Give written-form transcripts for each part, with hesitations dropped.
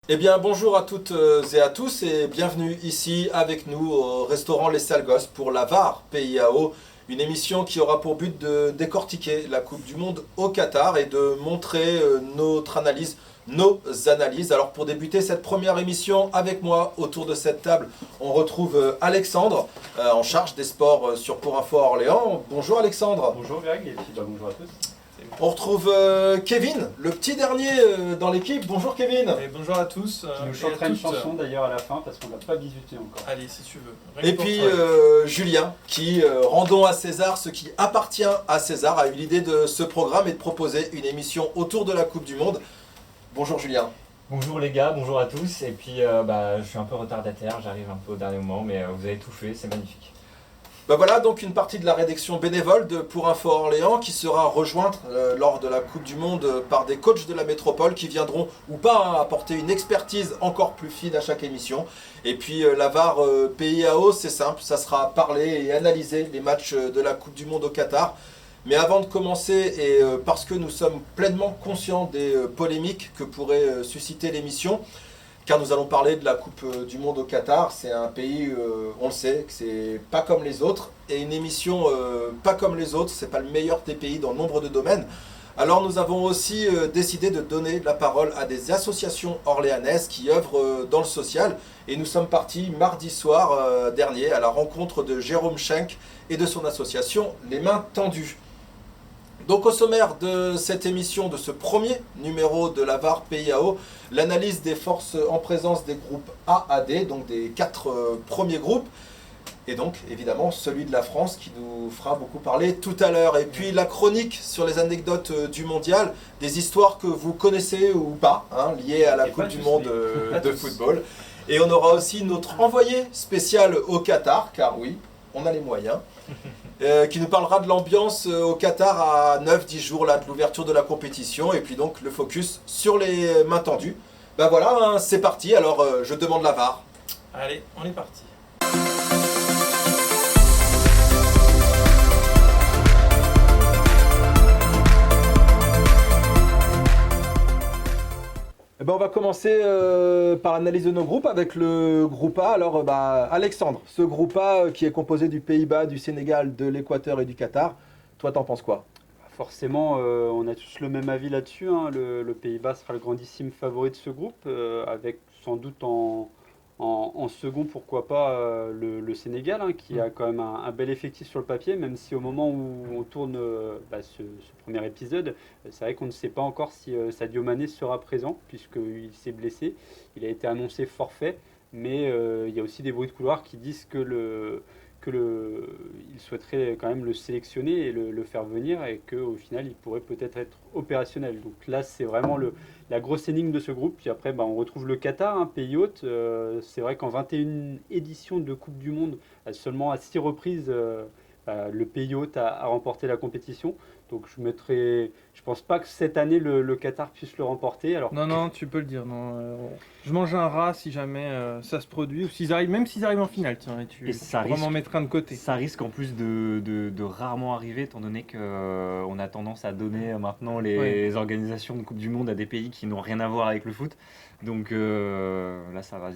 Eh bien, bonjour à toutes et à tous et bienvenue ici avec nous au restaurant Les Sales Gosses pour la VAR PIAO, une émission qui aura pour but de décortiquer la Coupe du Monde au Qatar et de montrer notre analyse, nos analyses. Alors pour débuter cette première émission avec moi autour de cette table, on retrouve Alexandre en charge des sports sur Pour Info Orléans. Bonjour Alexandre. Bonjour Greg et puis bonjour à tous. On retrouve Kevin, le petit dernier dans l'équipe. Bonjour Kevin. Et bonjour à tous. Qui nous et chantera à une toutes. chanson d'ailleurs à la fin parce qu'on n'a pas bisuté encore. Allez, si tu veux. Rien Et que pour puis toi. Julien, qui, rendons à César ce qui appartient à César, a eu l'idée de ce programme et de proposer une émission autour de la Coupe du Monde. Bonjour Julien. Bonjour les gars, bonjour à tous. Et puis je suis un peu retardataire, j'arrive un peu au dernier moment, mais vous avez tout fait, c'est magnifique. Ben voilà donc une partie de la rédaction bénévole de Pour Info Orléans qui sera rejointe lors de la Coupe du Monde par des coachs de la métropole qui viendront ou pas apporter une expertise encore plus fine à chaque émission. Et puis la VAR PIAO, c'est simple, ça sera parler et analyser les matchs de la Coupe du Monde au Qatar. Mais avant de commencer, et parce que nous sommes pleinement conscients des polémiques que pourrait susciter l'émission, car nous allons parler de la Coupe du Monde au Qatar. C'est un pays, on le sait, que c'est pas comme les autres. Et une émission pas comme les autres, c'est pas le meilleur des pays dans nombre de domaines. Alors nous avons aussi décidé de donner la parole à des associations orléanaises qui œuvrent dans le social. Et nous sommes partis mardi soir dernier à la rencontre de Jérôme Schenk et de son association Les Mains Tendues. Donc au sommaire de cette émission, de ce premier numéro de la VAR PIAO, l'analyse des forces en présence des groupes A à D, donc des 4 premiers groupes, et donc évidemment celui de la France qui nous fera beaucoup parler tout à l'heure. Et puis la chronique sur les anecdotes du mondial, des histoires que vous connaissez ou pas, liées à la Coupe du Monde de football. Et on aura aussi notre envoyé spécial au Qatar, car oui, on a les moyens. Qui nous parlera de l'ambiance au Qatar à 9-10 jours là, de l'ouverture de la compétition. Et puis donc le focus sur les mains tendues. Ben voilà, c'est parti. Alors je demande la VAR. Allez, on est parti. Eh ben, on va commencer par l'analyse de nos groupes avec le groupe A. Alors Alexandre, ce groupe A qui est composé du Pays-Bas, du Sénégal, de l'Équateur et du Qatar, toi t'en penses quoi? Forcément, on a tous le même avis là-dessus. Le Pays-Bas sera le grandissime favori de ce groupe, avec sans doute en second, pourquoi pas, le Sénégal, qui a quand même un bel effectif sur le papier, même si au moment où on tourne ce premier épisode, c'est vrai qu'on ne sait pas encore si Sadio Mané sera présent, puisqu'il s'est blessé. Il a été annoncé forfait, mais il y a aussi des bruits de couloir qui disent il souhaiterait quand même le sélectionner et le faire venir, et qu'au final il pourrait peut-être être opérationnel. Donc là c'est vraiment la grosse énigme de ce groupe. Puis après on retrouve le Qatar, pays hôte. C'est vrai qu'en 21 éditions de Coupe du Monde, seulement à 6 reprises le pays hôte a remporté la compétition. Donc je pense pas que cette année le Qatar puisse le remporter. Alors Non, tu peux le dire. Non, je mange un rat si jamais ça se produit, ou même s'ils arrivent en finale. Tiens, et tu ça pourras m'en risque- mettre un de côté. Ça risque en plus de rarement arriver, étant donné qu'on a tendance à donner maintenant les organisations de Coupe du Monde à des pays qui n'ont rien à voir avec le foot. Donc là, ça va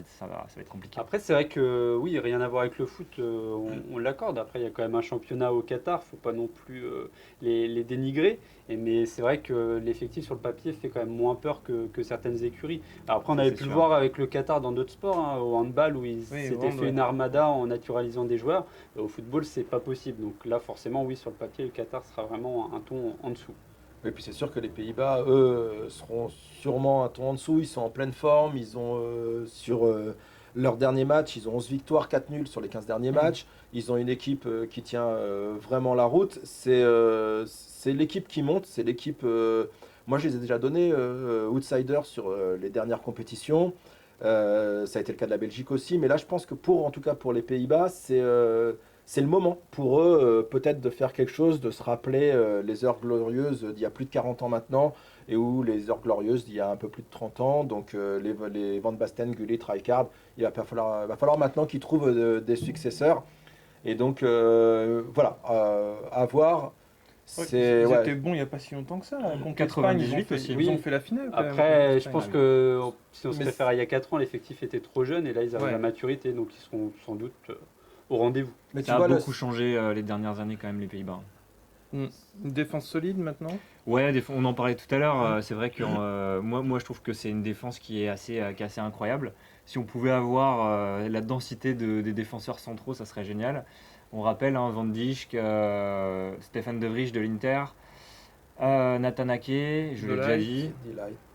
être compliqué. Après, c'est vrai que oui, rien à voir avec le foot, on l'accorde. Après, il y a quand même un championnat au Qatar, faut pas non plus les dénigrer. Mais c'est vrai que l'effectif sur le papier fait quand même moins peur que certaines écuries. Alors après, on Ça, avait c'est pu le sûr. voir avec le Qatar dans d'autres sports, au handball où ils Oui, s'étaient au hand, fait ouais. une armada en naturalisant des joueurs. Au football, c'est pas possible. Donc là, forcément, oui, sur le papier, le Qatar sera vraiment un ton en dessous. Et puis c'est sûr que les Pays-Bas, eux, seront sûrement un ton en dessous. Ils sont en pleine forme. Ils ont sur leur dernier match, ils ont 11 victoires, 4 nuls sur les 15 derniers matchs. Ils ont une équipe qui tient vraiment la route. C'est l'équipe qui monte. C'est l'équipe. Moi, je les ai déjà donnés outsiders sur les dernières compétitions. Ça a été le cas de la Belgique aussi. Mais là, je pense que en tout cas pour les Pays-Bas, c'est le moment pour eux peut-être de faire quelque chose, de se rappeler les heures glorieuses d'il y a plus de 40 ans maintenant, et où les heures glorieuses d'il y a un peu plus de 30 ans. Donc les Van Basten, Gullit, Rijkaard, va falloir maintenant qu'ils trouvent des successeurs. Et donc voilà, à voir C'est Ils ouais. étaient bons il n'y a pas si longtemps que ça. Contre 98 l'Espagne, aussi. Ils ont fait la finale. quand même, Après, contre je pense l'Espagne. que si on se Mais réfère à il y a 4 ans, l'effectif était trop jeune et là ils arrivent à Ouais. la maturité, donc ils seront sans doute au rendez-vous. Mais tu Ça a vois, beaucoup changé les dernières années quand même les Pays-Bas. Une défense solide maintenant. Ouais, on en parlait tout à l'heure. C'est vrai que moi, je trouve que c'est une défense qui est assez incroyable. Si on pouvait avoir la densité des défenseurs centraux, ça serait génial. On rappelle Van Dijk, Stefan De Vrij de l'Inter, Nathan Ake, je l'ai déjà dit,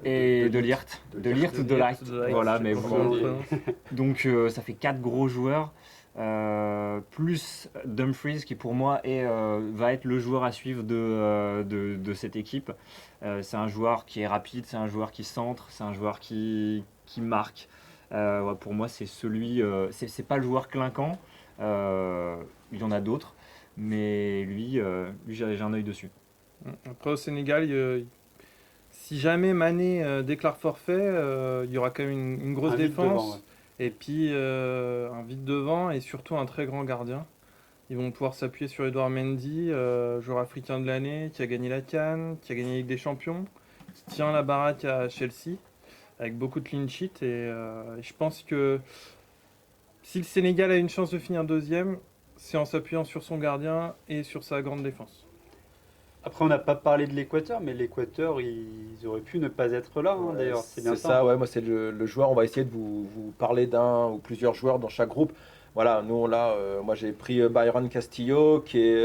et De Ligt. De Ligt ou De Ligt. Voilà, mais vous. Donc ça fait 4 gros joueurs. Plus Dumfries qui pour moi va être le joueur à suivre de cette équipe. C'est un joueur qui est rapide, c'est un joueur qui centre, c'est un joueur qui marque. Ouais, pour moi c'est celui, c'est pas le joueur clinquant, il y en a d'autres, mais lui j'ai un œil dessus. Après au Sénégal, si jamais Mané déclare forfait, il y aura quand même une grosse Un vide défense. devant, ouais. Et puis un vide devant et surtout un très grand gardien. Ils vont pouvoir s'appuyer sur Edouard Mendy, joueur africain de l'année, qui a gagné la CAN, qui a gagné la Ligue des Champions, qui tient la baraque à Chelsea, avec beaucoup de clean sheet. Et je pense que si le Sénégal a une chance de finir deuxième, c'est en s'appuyant sur son gardien et sur sa grande défense. Après, on n'a pas parlé de l'Équateur, mais l'Équateur, ils auraient pu ne pas être là, hein, d'ailleurs. C'est bien ça, ouais, moi c'est le joueur, on va essayer de vous parler d'un ou plusieurs joueurs dans chaque groupe. Voilà, nous là, moi j'ai pris Byron Castillo, qui est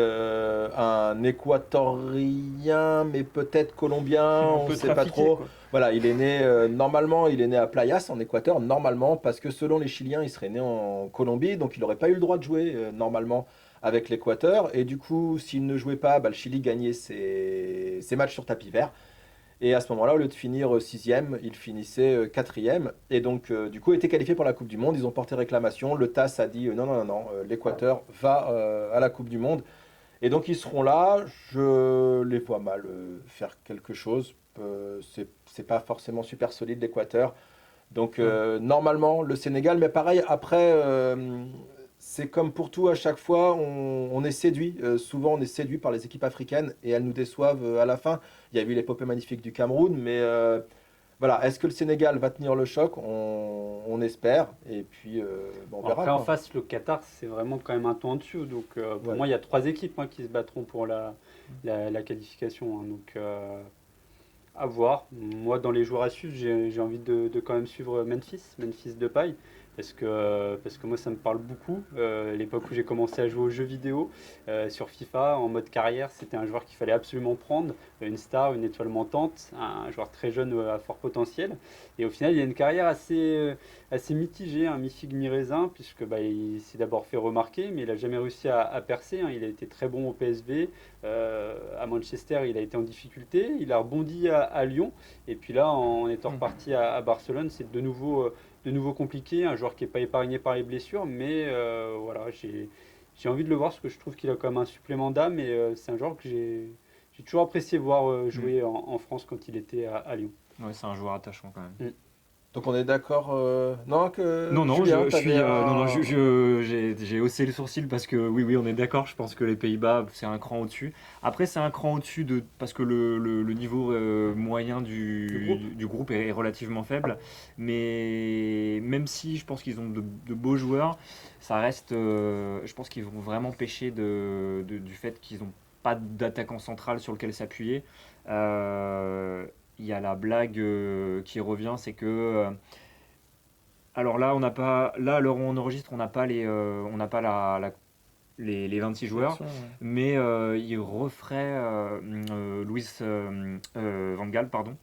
un équatorien, mais peut-être colombien, on ne sait pas trop. Quoi. Voilà, il est né, normalement, il est né à Playas, en Équateur, normalement, parce que selon les Chiliens, il serait né en Colombie, donc il n'aurait pas eu le droit de jouer, normalement, avec l'Équateur. Et du coup, s'il ne jouait pas, le Chili gagnait ses matchs sur tapis vert. Et à ce moment-là, au lieu de finir 6e, il finissait 4e. Et donc, du coup, était qualifié pour la Coupe du Monde. Ils ont porté réclamation. Le TAS a dit non, l'Équateur va à la Coupe du Monde. Et donc, ils seront là. Je les vois mal faire quelque chose. C'est pas forcément super solide, l'Équateur. Donc, normalement, le Sénégal. Mais pareil, après, c'est comme pour tout, à chaque fois, on est séduit. Souvent, on est séduit par les équipes africaines et elles nous déçoivent à la fin. Il y a eu l'épopée magnifique du Cameroun, mais voilà, est-ce que le Sénégal va tenir le choc? On espère, et puis on verra. Après, en quoi. face, le Qatar, c'est vraiment quand même un ton en dessous. Donc, pour Ouais. moi, il y a 3 équipes qui se battront pour la qualification. Hein. Donc, à voir. Moi, dans les joueurs à suivre, j'ai envie de quand même suivre Memphis Depay. Parce que moi, ça me parle beaucoup. L'époque où j'ai commencé à jouer aux jeux vidéo sur FIFA, en mode carrière, c'était un joueur qu'il fallait absolument prendre. Une star, une étoile montante, un joueur très jeune à fort potentiel. Et au final, il a une carrière assez mitigée, mi-figue, mi-raisin, puisque il s'est d'abord fait remarquer, mais il n'a jamais réussi à percer. Hein. Il a été très bon au PSV. À Manchester, il a été en difficulté. Il a rebondi à Lyon. Et puis là, en étant reparti à Barcelone, c'est de nouveau compliqué, un joueur qui n'est pas épargné par les blessures, mais voilà, j'ai envie de le voir parce que je trouve qu'il a quand même un supplément d'âme et c'est un joueur que j'ai toujours apprécié voir jouer en France quand il était à Lyon. Ouais, c'est un joueur attachant quand même. Donc on est d'accord. Non, Julien, t'avais j'ai haussé le sourcil parce que oui, on est d'accord. Je pense que les Pays-Bas, c'est un cran au-dessus. Après, c'est un cran au-dessus parce que le niveau moyen du groupe est relativement faible. Mais même si je pense qu'ils ont de beaux joueurs, ça reste. Je pense qu'ils vont vraiment pêcher du fait qu'ils n'ont pas d'attaquant central sur lequel s'appuyer. Il y a la blague qui revient, c'est que alors là on n'a pas, là à l'heure où on enregistre, on n'a pas les 26 joueurs, mais il referait Luis Van Gaal, pardon.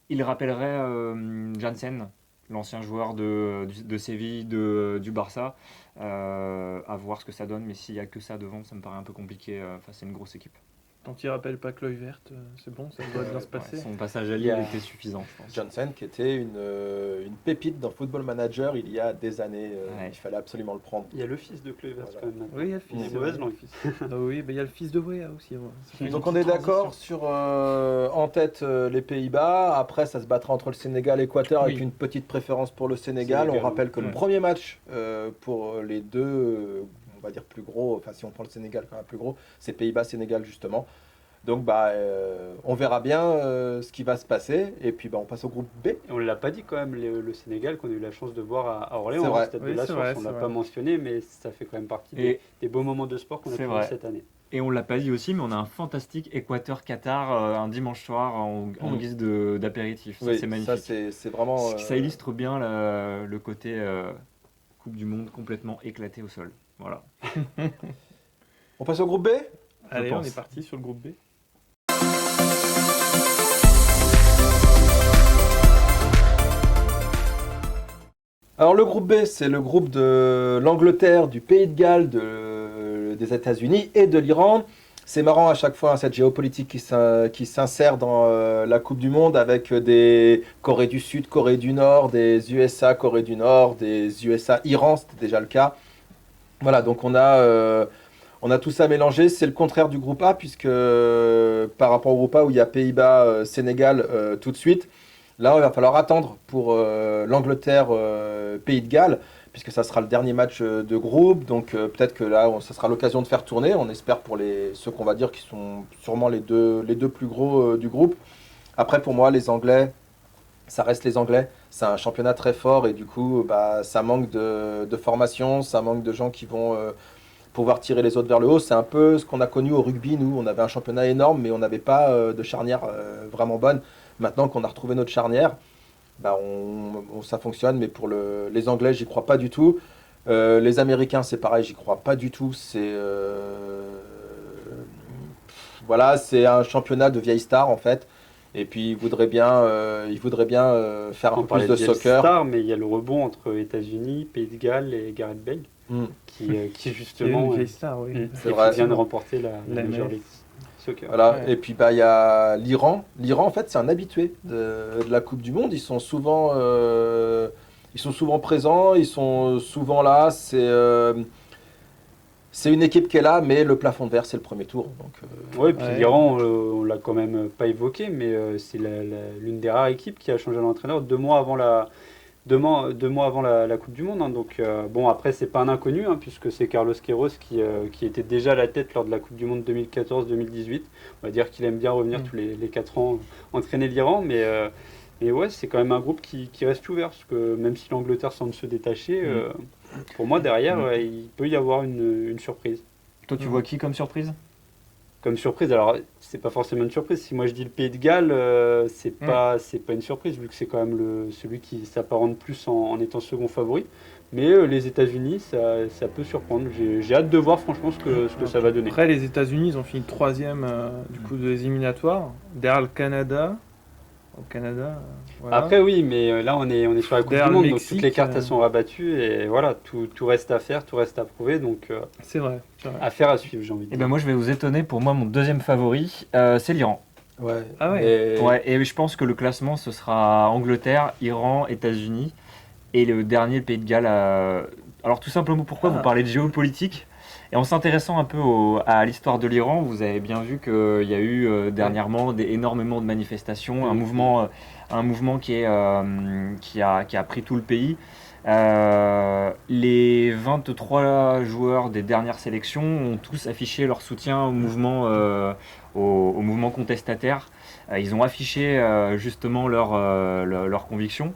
Il rappellerait Jansen, l'ancien joueur de Séville, du Barça, à voir ce que ça donne, mais s'il n'y a que ça devant, ça me paraît un peu compliqué face à une grosse équipe. Tant qu'il ne rappelle pas Chloé Verte, c'est bon, ça doit bien se passer. Son passage à Lille était suffisant, je pense. Johnson, qui était une pépite dans Football Manager il y a des années. Il fallait absolument le prendre. Il y a le fils de Kluivert quand même. Oui, il y a le fils. Il est mauvaise langue. Oui, il y a le fils de Wea aussi. Ouais. Donc on est d'accord sur en tête les Pays-Bas. Après, ça se battra entre le Sénégal et l'Équateur avec une petite préférence pour le Sénégal. On rappelle que le premier match pour les deux on va dire plus gros, enfin si on prend le Sénégal quand même plus gros, c'est Pays-Bas-Sénégal justement. Donc on verra bien ce qui va se passer et puis on passe au groupe B. Et on ne l'a pas dit quand même, le Sénégal qu'on a eu la chance de voir à Orléans, C'est vrai. au Stade Oui, de la c'est Source. vrai, On ne c'est l'a vrai. pas mentionné, mais ça fait quand même partie Et- des beaux moments de sport qu'on a C'est pu vrai. cette année. Et on l'a pas dit aussi, mais on a un fantastique Équateur-Qatar un dimanche soir en Mm. guise d'apéritif. Ça, Oui, c'est magnifique. ça c'est vraiment. Ça illustre bien le côté Coupe du Monde complètement éclaté au sol. Voilà. On passe au groupe B. Allez, on pense. est parti sur le groupe B. Alors le groupe B, c'est le groupe de l'Angleterre, du Pays de Galles, des États-Unis et de l'Iran. C'est marrant à chaque fois cette géopolitique qui s'insère dans la Coupe du Monde avec des Corée du Sud, Corée du Nord, des USA, Corée du Nord, des USA, Iran, c'était déjà le cas. Voilà, donc on a tout ça mélangé. C'est le contraire du groupe A puisque par rapport au groupe A où il y a Pays-Bas, Sénégal tout de suite. Là, il va falloir attendre pour l'Angleterre, Pays de Galles, puisque ça sera le dernier match de groupe. Donc peut-être que là, ça sera l'occasion de faire tourner. On espère pour ceux qu'on va dire qui sont sûrement les deux plus gros du groupe. Après, pour moi, les Anglais, ça reste les Anglais. C'est un championnat très fort et du coup, ça manque de formation, ça manque de gens qui vont pouvoir tirer les autres vers le haut. C'est un peu ce qu'on a connu au rugby. Nous, on avait un championnat énorme, mais on n'avait pas de charnière vraiment bonne. Maintenant qu'on a retrouvé notre charnière, ça fonctionne, mais pour les Anglais, j'y crois pas du tout. Les Américains, c'est pareil, j'y crois pas du tout. Voilà, c'est un championnat de vieilles stars en fait. Et puis ils voudraient bien faire un On peu plus parlait de vieille soccer. star, mais il y a le rebond entre États-Unis, Pays de Galles et Gareth Bale, Mm. qui C'est justement une vieille star, oui. et qui vient de remporter la La Major MLS. League Soccer. Voilà. Ouais. Et puis il y a l'Iran. L'Iran, en fait, c'est un habitué de la Coupe du Monde. Ils sont souvent présents, ils sont souvent là. C'est une équipe qui est là, mais le plafond de verre, c'est le premier tour. Donc, Ouais, et puis Ouais. l'Iran, on l'a quand même pas évoqué, mais c'est l'une des rares équipes qui a changé d'entraîneur 2 mois avant deux mois avant la Coupe du Monde. Hein. Donc, bon, après, c'est pas un inconnu, hein, puisque c'est Carlos Queiroz qui était déjà à la tête lors de la Coupe du Monde 2014-2018. On va dire qu'il aime bien revenir tous les 4 ans entraîner l'Iran, mais ouais, c'est quand même un groupe qui reste ouvert, parce que même si l'Angleterre semble se détacher, pour moi, derrière, il peut y avoir une surprise. Toi, tu vois qui comme surprise? Comme surprise, alors c'est pas forcément une surprise. Si moi je dis le Pays de Galles, c'est pas une surprise vu que c'est quand même celui qui s'apparente plus en étant second favori. Mais les États-Unis, ça peut surprendre. J'ai hâte de voir franchement ce que ça va donner. Après, les États-Unis, ils ont fini troisième du coup des éliminatoires. Derrière le Canada. Au Canada, voilà. Après oui, mais là on est sur la Coupe Derrière du le Monde, donc Mexique, toutes les cartes elles sont rabattues et voilà, tout reste à faire, tout reste à prouver, donc C'est vrai. c'est vrai. affaire à suivre, j'ai envie de Eh dire. ben moi, je vais vous étonner. Pour moi, mon deuxième favori, c'est l'Iran. ouais. Ah ouais. Et- Ouais, et je pense que le classement, ce sera Angleterre, Iran, États-Unis. Et le dernier, le Pays de Galles. Alors, tout simplement, pourquoi vous parlez de géopolitique? Et en s'intéressant un peu à l'histoire de l'Iran, vous avez bien vu qu'il y a eu dernièrement énormément de manifestations, un mouvement qui a pris tout le pays. Les 23 joueurs des dernières sélections ont tous affiché leur soutien au mouvement contestataire. Ils ont affiché justement leur conviction.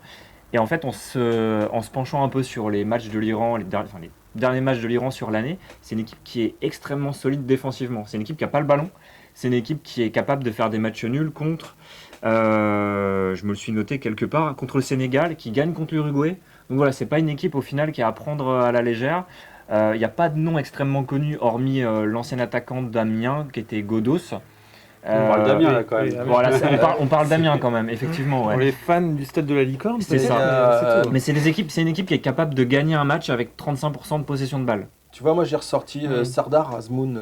Et en fait, en se penchant un peu sur les matchs de l'Iran, les derniers matchs de l'Iran sur l'année, c'est une équipe qui est extrêmement solide défensivement. C'est une équipe qui n'a pas le ballon. C'est une équipe qui est capable de faire des matchs nuls contre, je me le suis noté quelque part, contre le Sénégal, qui gagne contre l'Uruguay. Donc voilà, c'est pas une équipe au final qui est à prendre à la légère. Il n'y a pas de nom extrêmement connu, hormis l'ancien attaquant d'Amiens, qui était Godos. On parle d'Amiens là quand même. oui, Amiens. Voilà, on parle d'Amiens quand même, effectivement. Ouais. Pour les fans du stade de la Licorne, C'est peut-être, ça. mais c'est tout. Mais c'est une équipe qui est capable de gagner un match avec 35% de possession de balle. Tu vois, moi j'ai ressorti Sardar Azmoun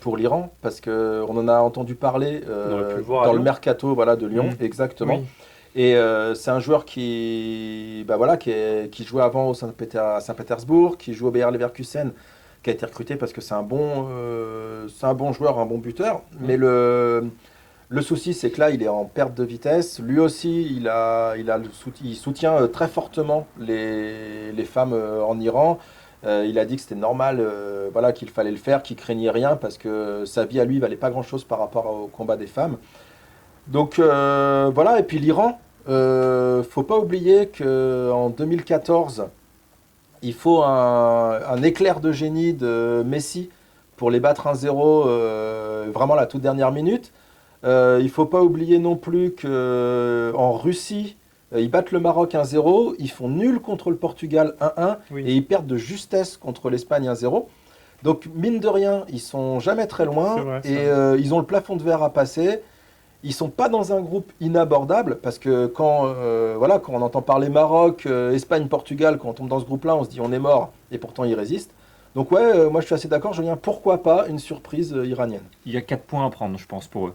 pour l'Iran parce qu'on en a entendu parler On aurait pu le voir à dans le Lyon. mercato de Lyon, exactement. Oui. Et c'est un joueur qui jouait avant à Saint-Pétersbourg, qui joue au Bayer Leverkusen, qui a été recruté parce que c'est un bon joueur, un bon buteur. Mais le souci, c'est que là, il est en perte de vitesse. Lui aussi, il soutient très fortement les femmes en Iran. Il a dit que c'était normal, voilà, qu'il fallait le faire, qu'il craignait rien parce que sa vie à lui valait pas grand-chose par rapport au combat des femmes. Donc voilà, et puis l'Iran, faut pas oublier qu'en 2014, il faut un éclair de génie de Messi pour les battre 1-0, vraiment la toute dernière minute. Il faut pas oublier non plus qu'en Russie, ils battent le Maroc 1-0, ils font nul contre le Portugal 1-1 Oui. et ils perdent de justesse contre l'Espagne 1-0. Donc mine de rien, ils sont jamais très loin C'est vrai, et ça. ils ont le plafond de verre à passer. Ils sont pas dans un groupe inabordable parce que voilà, quand on entend parler Maroc, Espagne, Portugal, quand on tombe dans ce groupe-là, on se dit on est mort et pourtant ils résistent. Donc ouais, moi je suis assez d'accord, Julien, pourquoi pas une surprise iranienne? Il y a 4 points à prendre, je pense, pour eux.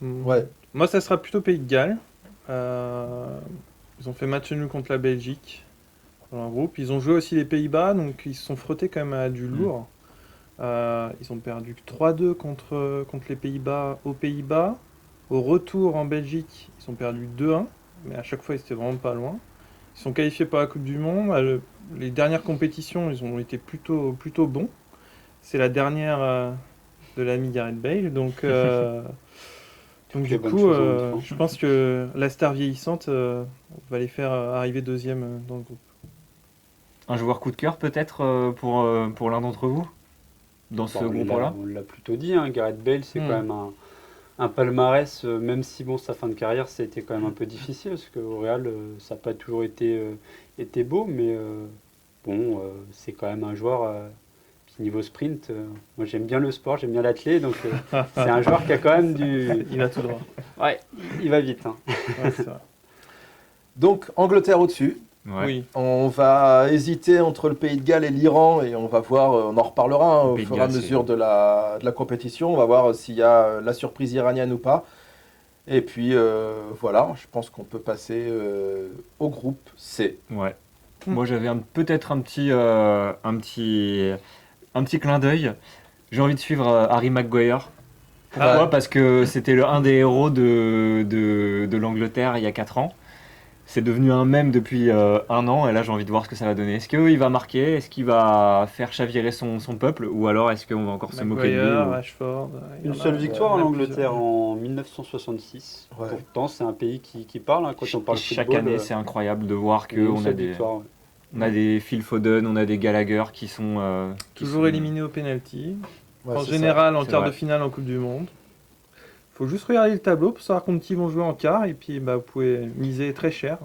Ouais, Moi, ça sera plutôt Pays de Galles. Ils ont fait match nul contre la Belgique dans un groupe. Ils ont joué aussi les Pays-Bas, donc ils se sont frottés quand même à du lourd. Ils ont perdu 3-2 contre les Pays-Bas aux Pays-Bas. Au retour en Belgique, ils ont perdu 2-1, mais à chaque fois, ils étaient vraiment pas loin. Ils sont qualifiés pour la Coupe du Monde. Les dernières compétitions, ils ont été plutôt bons. C'est la dernière de l'ami Gareth Bale, donc Les du bonnes coup, choses en même temps. je pense que la star vieillissante va les faire arriver deuxième dans le groupe. Un joueur coup de cœur peut-être pour l'un d'entre vous dans ce Bon, groupe-là? on l'a plutôt dit, hein, Gareth Bale, c'est Hmm. quand même un palmarès, même si bon, sa fin de carrière, ça a été quand même un peu difficile, parce qu'au Real, ça n'a pas toujours été beau, mais bon, c'est quand même un joueur, puis niveau sprint, moi j'aime bien le sport, j'aime bien l'athlé, donc c'est un joueur qui a quand même du... Il a tout droit. Ouais, il va vite. Hein. Ouais, c'est vrai. donc Angleterre au-dessus. Ouais. Oui. On va hésiter entre le Pays de Galles et l'Iran et on va voir, on en reparlera Le au Pays de fur et à Galles, mesure de la compétition. On va voir s'il y a la surprise iranienne ou pas. Et puis voilà, je pense qu'on peut passer au groupe C. Ouais. Hmm. Moi j'avais peut-être un petit clin d'œil. J'ai envie de suivre Harry Maguire. Pourquoi? Ouais. Parce que c'était un des héros de l'Angleterre il y a 4 ans. C'est devenu un mème depuis 1 an et là j'ai envie de voir ce que ça va donner. Est-ce qu'il va marquer? Est-ce qu'il va faire chavirer son peuple? Ou alors est-ce qu'on va encore se moquer de lui Maguire, ou- Rashford. il y Une en a- seule victoire il y en en a Angleterre plusieurs. en 1966. Ouais. Pourtant, c'est un pays qui parle, hein, quand on parle Et chaque football. année c'est incroyable de voir il y a une qu'on a seule des, victoire, ouais. on a des Phil Foden, on a des Gallagher qui sont... Toujours éliminé au penalty. Ouais, En c'est général, en c'est quart vrai. de finale en Coupe du Monde. Faut juste regarder le tableau pour savoir contre qui ils vont jouer en quart et puis vous pouvez miser très cher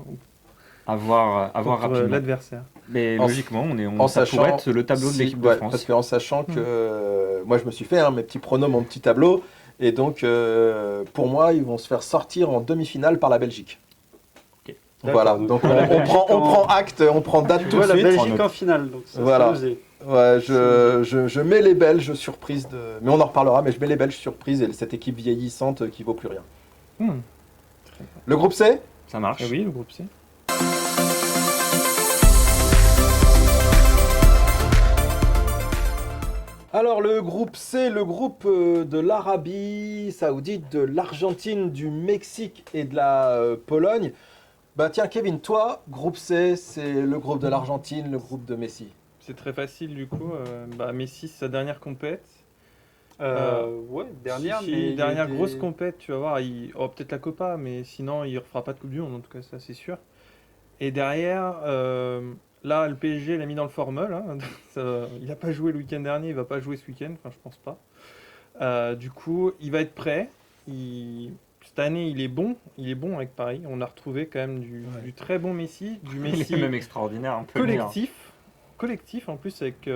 à voir contre rapidement. l'adversaire. Mais En- logiquement, en ça pourrait sachant être le tableau de si- l'équipe de ouais, France. parce qu'en sachant que moi je me suis fait mes petits pronos, mon petit tableau. Et donc pour moi, ils vont se faire sortir en demi-finale par la Belgique. Ok. Voilà, D'accord, donc donc la on Belgique prend acte, on prend date Tu tout vois de la suite. Belgique en finale, donc ça Voilà. c'est osé. Ouais, je mets les Belges surprises mais on en reparlera, mais je mets les Belges surprises et cette équipe vieillissante qui vaut plus rien. Hmm. Le groupe C? Ça marche. Ah oui, le groupe C. Alors le groupe C, le groupe de l'Arabie Saoudite, de l'Argentine, du Mexique et de la Pologne. Bah tiens Kevin, toi, groupe C, c'est le groupe de l'Argentine, le groupe de Messi. C'est très facile du coup. Messi, c'est sa dernière compète. Ouais, dernière, Si, mais il y a dernière des- grosse compète, tu vas voir. Il aura peut-être la Copa, mais sinon, il ne refera pas de Coupe du Monde, en tout cas, ça c'est sûr. Et derrière, là, le PSG l'a mis dans le formol. Hein. Il n'a pas joué le week-end dernier, il va pas jouer ce week-end, enfin, je pense pas. Du coup, il va être prêt. Cette année, il est bon avec Paris. On a retrouvé quand même du très bon Messi, du Il Messi est même extraordinaire, on peut le dire. collectif en plus avec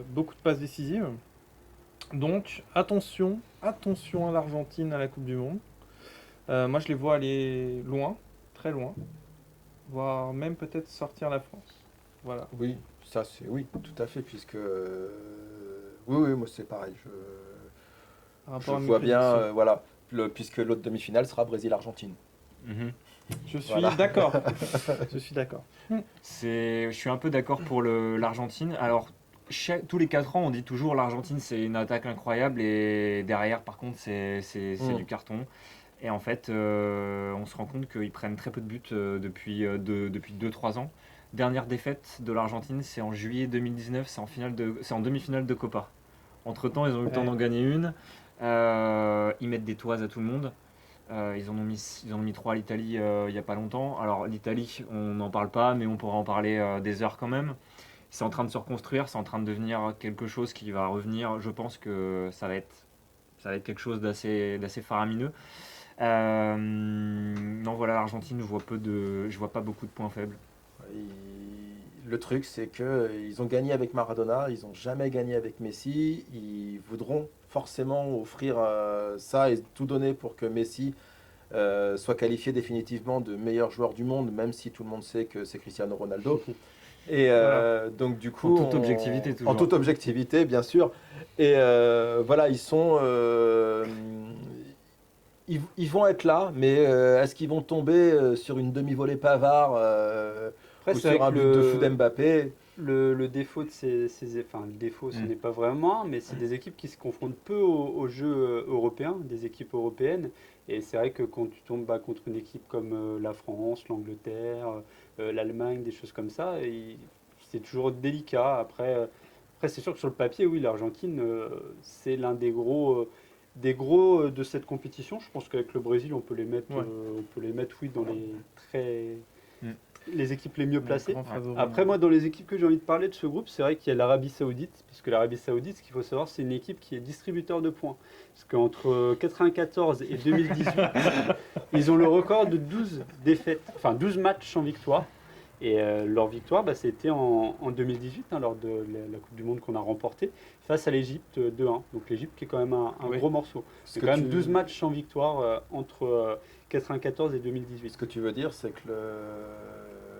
beaucoup de passes décisives. Donc attention à l'Argentine à la Coupe du Monde. Moi je les vois aller loin, très loin, voire même peut-être sortir la France. Voilà. Oui, ça c'est oui, tout à fait, puisque oui, moi c'est pareil. Par Je rapport à mes vois bien, prédictions. voilà, puisque l'autre demi-finale sera Brésil-Argentine. Mhm. Je suis Voilà. d'accord. Je suis d'accord. Je suis un peu d'accord pour l'Argentine. Alors, tous les 4 ans, on dit toujours l'Argentine, c'est une attaque incroyable et derrière, par contre, c'est Mm. du carton. Et en fait, on se rend compte qu'ils prennent très peu de buts depuis 2-3 ans. Dernière défaite de l'Argentine, c'est en juillet 2019, c'est en demi-finale de Copa. Entre-temps, ils ont eu le temps d'en gagner une. Ils mettent des toises à tout le monde. Ils en ont mis 3 à l'Italie il n'y a pas longtemps. Alors l'Italie, on n'en parle pas, mais on pourra en parler des heures quand même. C'est en train de se reconstruire, c'est en train de devenir quelque chose qui va revenir. Je pense que ça va être quelque chose d'assez faramineux. Non, voilà, l'Argentine, je vois pas beaucoup de points faibles. Le truc, c'est qu'ils ont gagné avec Maradona, ils n'ont jamais gagné avec Messi. Ils voudront forcément offrir ça et tout donner pour que Messi soit qualifié définitivement de meilleur joueur du monde, même si tout le monde sait que c'est Cristiano Ronaldo. Et donc du coup, En toute objectivité, toujours. En toute objectivité, bien sûr. Et voilà, ils vont être là, mais est-ce qu'ils vont tomber sur une demi-volée Pavard Après, ou c'est vrai sur un que but de fou d'Mbappé? le défaut de enfin, le défaut, ce n'est pas vraiment, mais c'est des équipes qui se confrontent peu au jeu européen, des équipes européennes. Et c'est vrai que quand tu tombes contre une équipe comme la France, l'Angleterre, l'Allemagne, des choses comme ça, c'est toujours délicat. Après, c'est sûr que sur le papier, oui, l'Argentine, c'est l'un des gros de cette compétition. Je pense qu'avec le Brésil, on peut les mettre, oui, dans les équipes les mieux placées. Grand favori. Après, moi, dans les équipes que j'ai envie de parler de ce groupe, c'est vrai qu'il y a l'Arabie Saoudite, parce que l'Arabie Saoudite, ce qu'il faut savoir, c'est une équipe qui est distributeur de points. Parce qu'entre 94 et 2018, ils ont le record de 12 défaites, enfin 12 matchs sans victoire. Et leur victoire, c'était en 2018, lors de la Coupe du Monde qu'on a remportée, face à l'Égypte 2-1. Donc l'Égypte qui est quand même un Oui. gros morceau. C'est quand même 12 matchs sans victoire entre 94 et 2018. Ce que tu veux dire, c'est que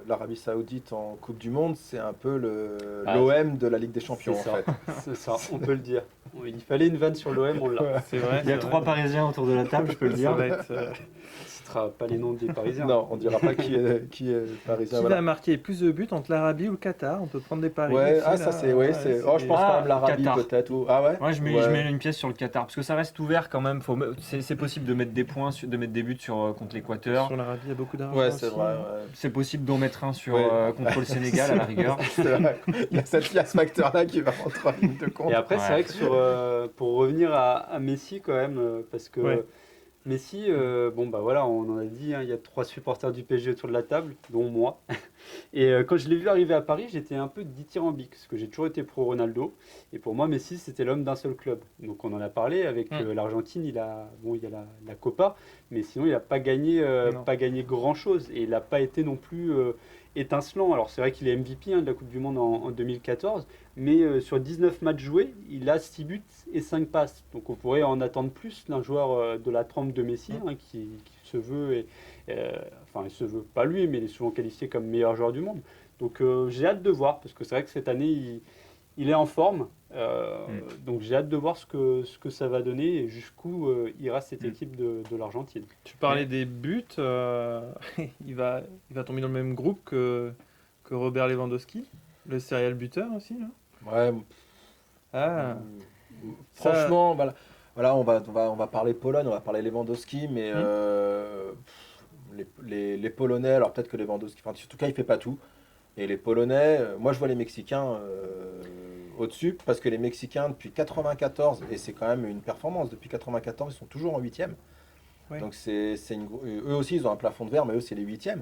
l'Arabie Saoudite en Coupe du Monde, c'est un peu l'OM de la Ligue des Champions, C'est en ça. fait. C'est ça, on peut le dire. Il fallait une vanne sur l'OM, on l'a. C'est vrai. Il y a 3 Parisiens autour de la table, je peux le Ça dire. va être, On ne citera pas les noms des Parisiens. Non, on dira pas qui est parisien. qui voilà. va marquer plus de buts entre l'Arabie ou le Qatar? On peut prendre des paris. Ouais, aussi, ça là. c'est. Ouais, c'est. Oh, je pense Ah, quand même l'Arabie Qatar. peut-être. Ah ouais. Ouais, je mets une pièce sur le Qatar parce que ça reste ouvert quand même. C'est possible de mettre des points, de mettre des buts contre l'Équateur. Sur l'Arabie, il y a beaucoup d'argent. Ouais, c'est aussi, vrai. hein. Ouais. C'est possible d'en mettre un contre le Sénégal à la rigueur. C'est vrai. Il y a ce facteur-là qui va rentrer en ligne de compte. Et après, c'est Ouais. vrai que pour revenir à Messi quand même, parce que Ouais. Messi, voilà, on en a dit, il y a 3 supporters du PSG autour de la table, dont moi. Et quand je l'ai vu arriver à Paris, j'étais un peu dithyrambique, parce que j'ai toujours été pro Ronaldo. Et pour moi, Messi, c'était l'homme d'un seul club. Donc on en a parlé avec l'Argentine, il y a la Copa, mais sinon il n'a pas gagné, Non. grand-chose. Et il n'a pas été non plus étincelant. Alors c'est vrai qu'il est MVP de la Coupe du Monde en 2014, mais sur 19 matchs joués, il a 6 buts et 5 passes. Donc on pourrait en attendre plus d'un joueur de la trempe de Messi, qui se veut, il se veut pas lui, mais il est souvent qualifié comme meilleur joueur du monde. Donc j'ai hâte de voir, parce que c'est vrai que cette année, il est en forme. Donc j'ai hâte de voir ce que ça va donner et jusqu'où ira cette équipe de l'Argentine. Tu parlais des buts. Il va tomber dans le même groupe que Robert Lewandowski, le serial buteur aussi. Hein. Ouais. Ah, Franchement, voilà, on va parler Pologne, on va parler Lewandowski, mais les Polonais, alors peut-être que Lewandowski, enfin, en tout cas, il fait pas tout. Et les Polonais, moi je vois les Mexicains au-dessus, parce que les Mexicains, depuis 94, et c'est quand même une performance, depuis 94, ils sont toujours en 8e. Ouais. Donc eux aussi, ils ont un plafond de verre, mais eux, c'est les 8e.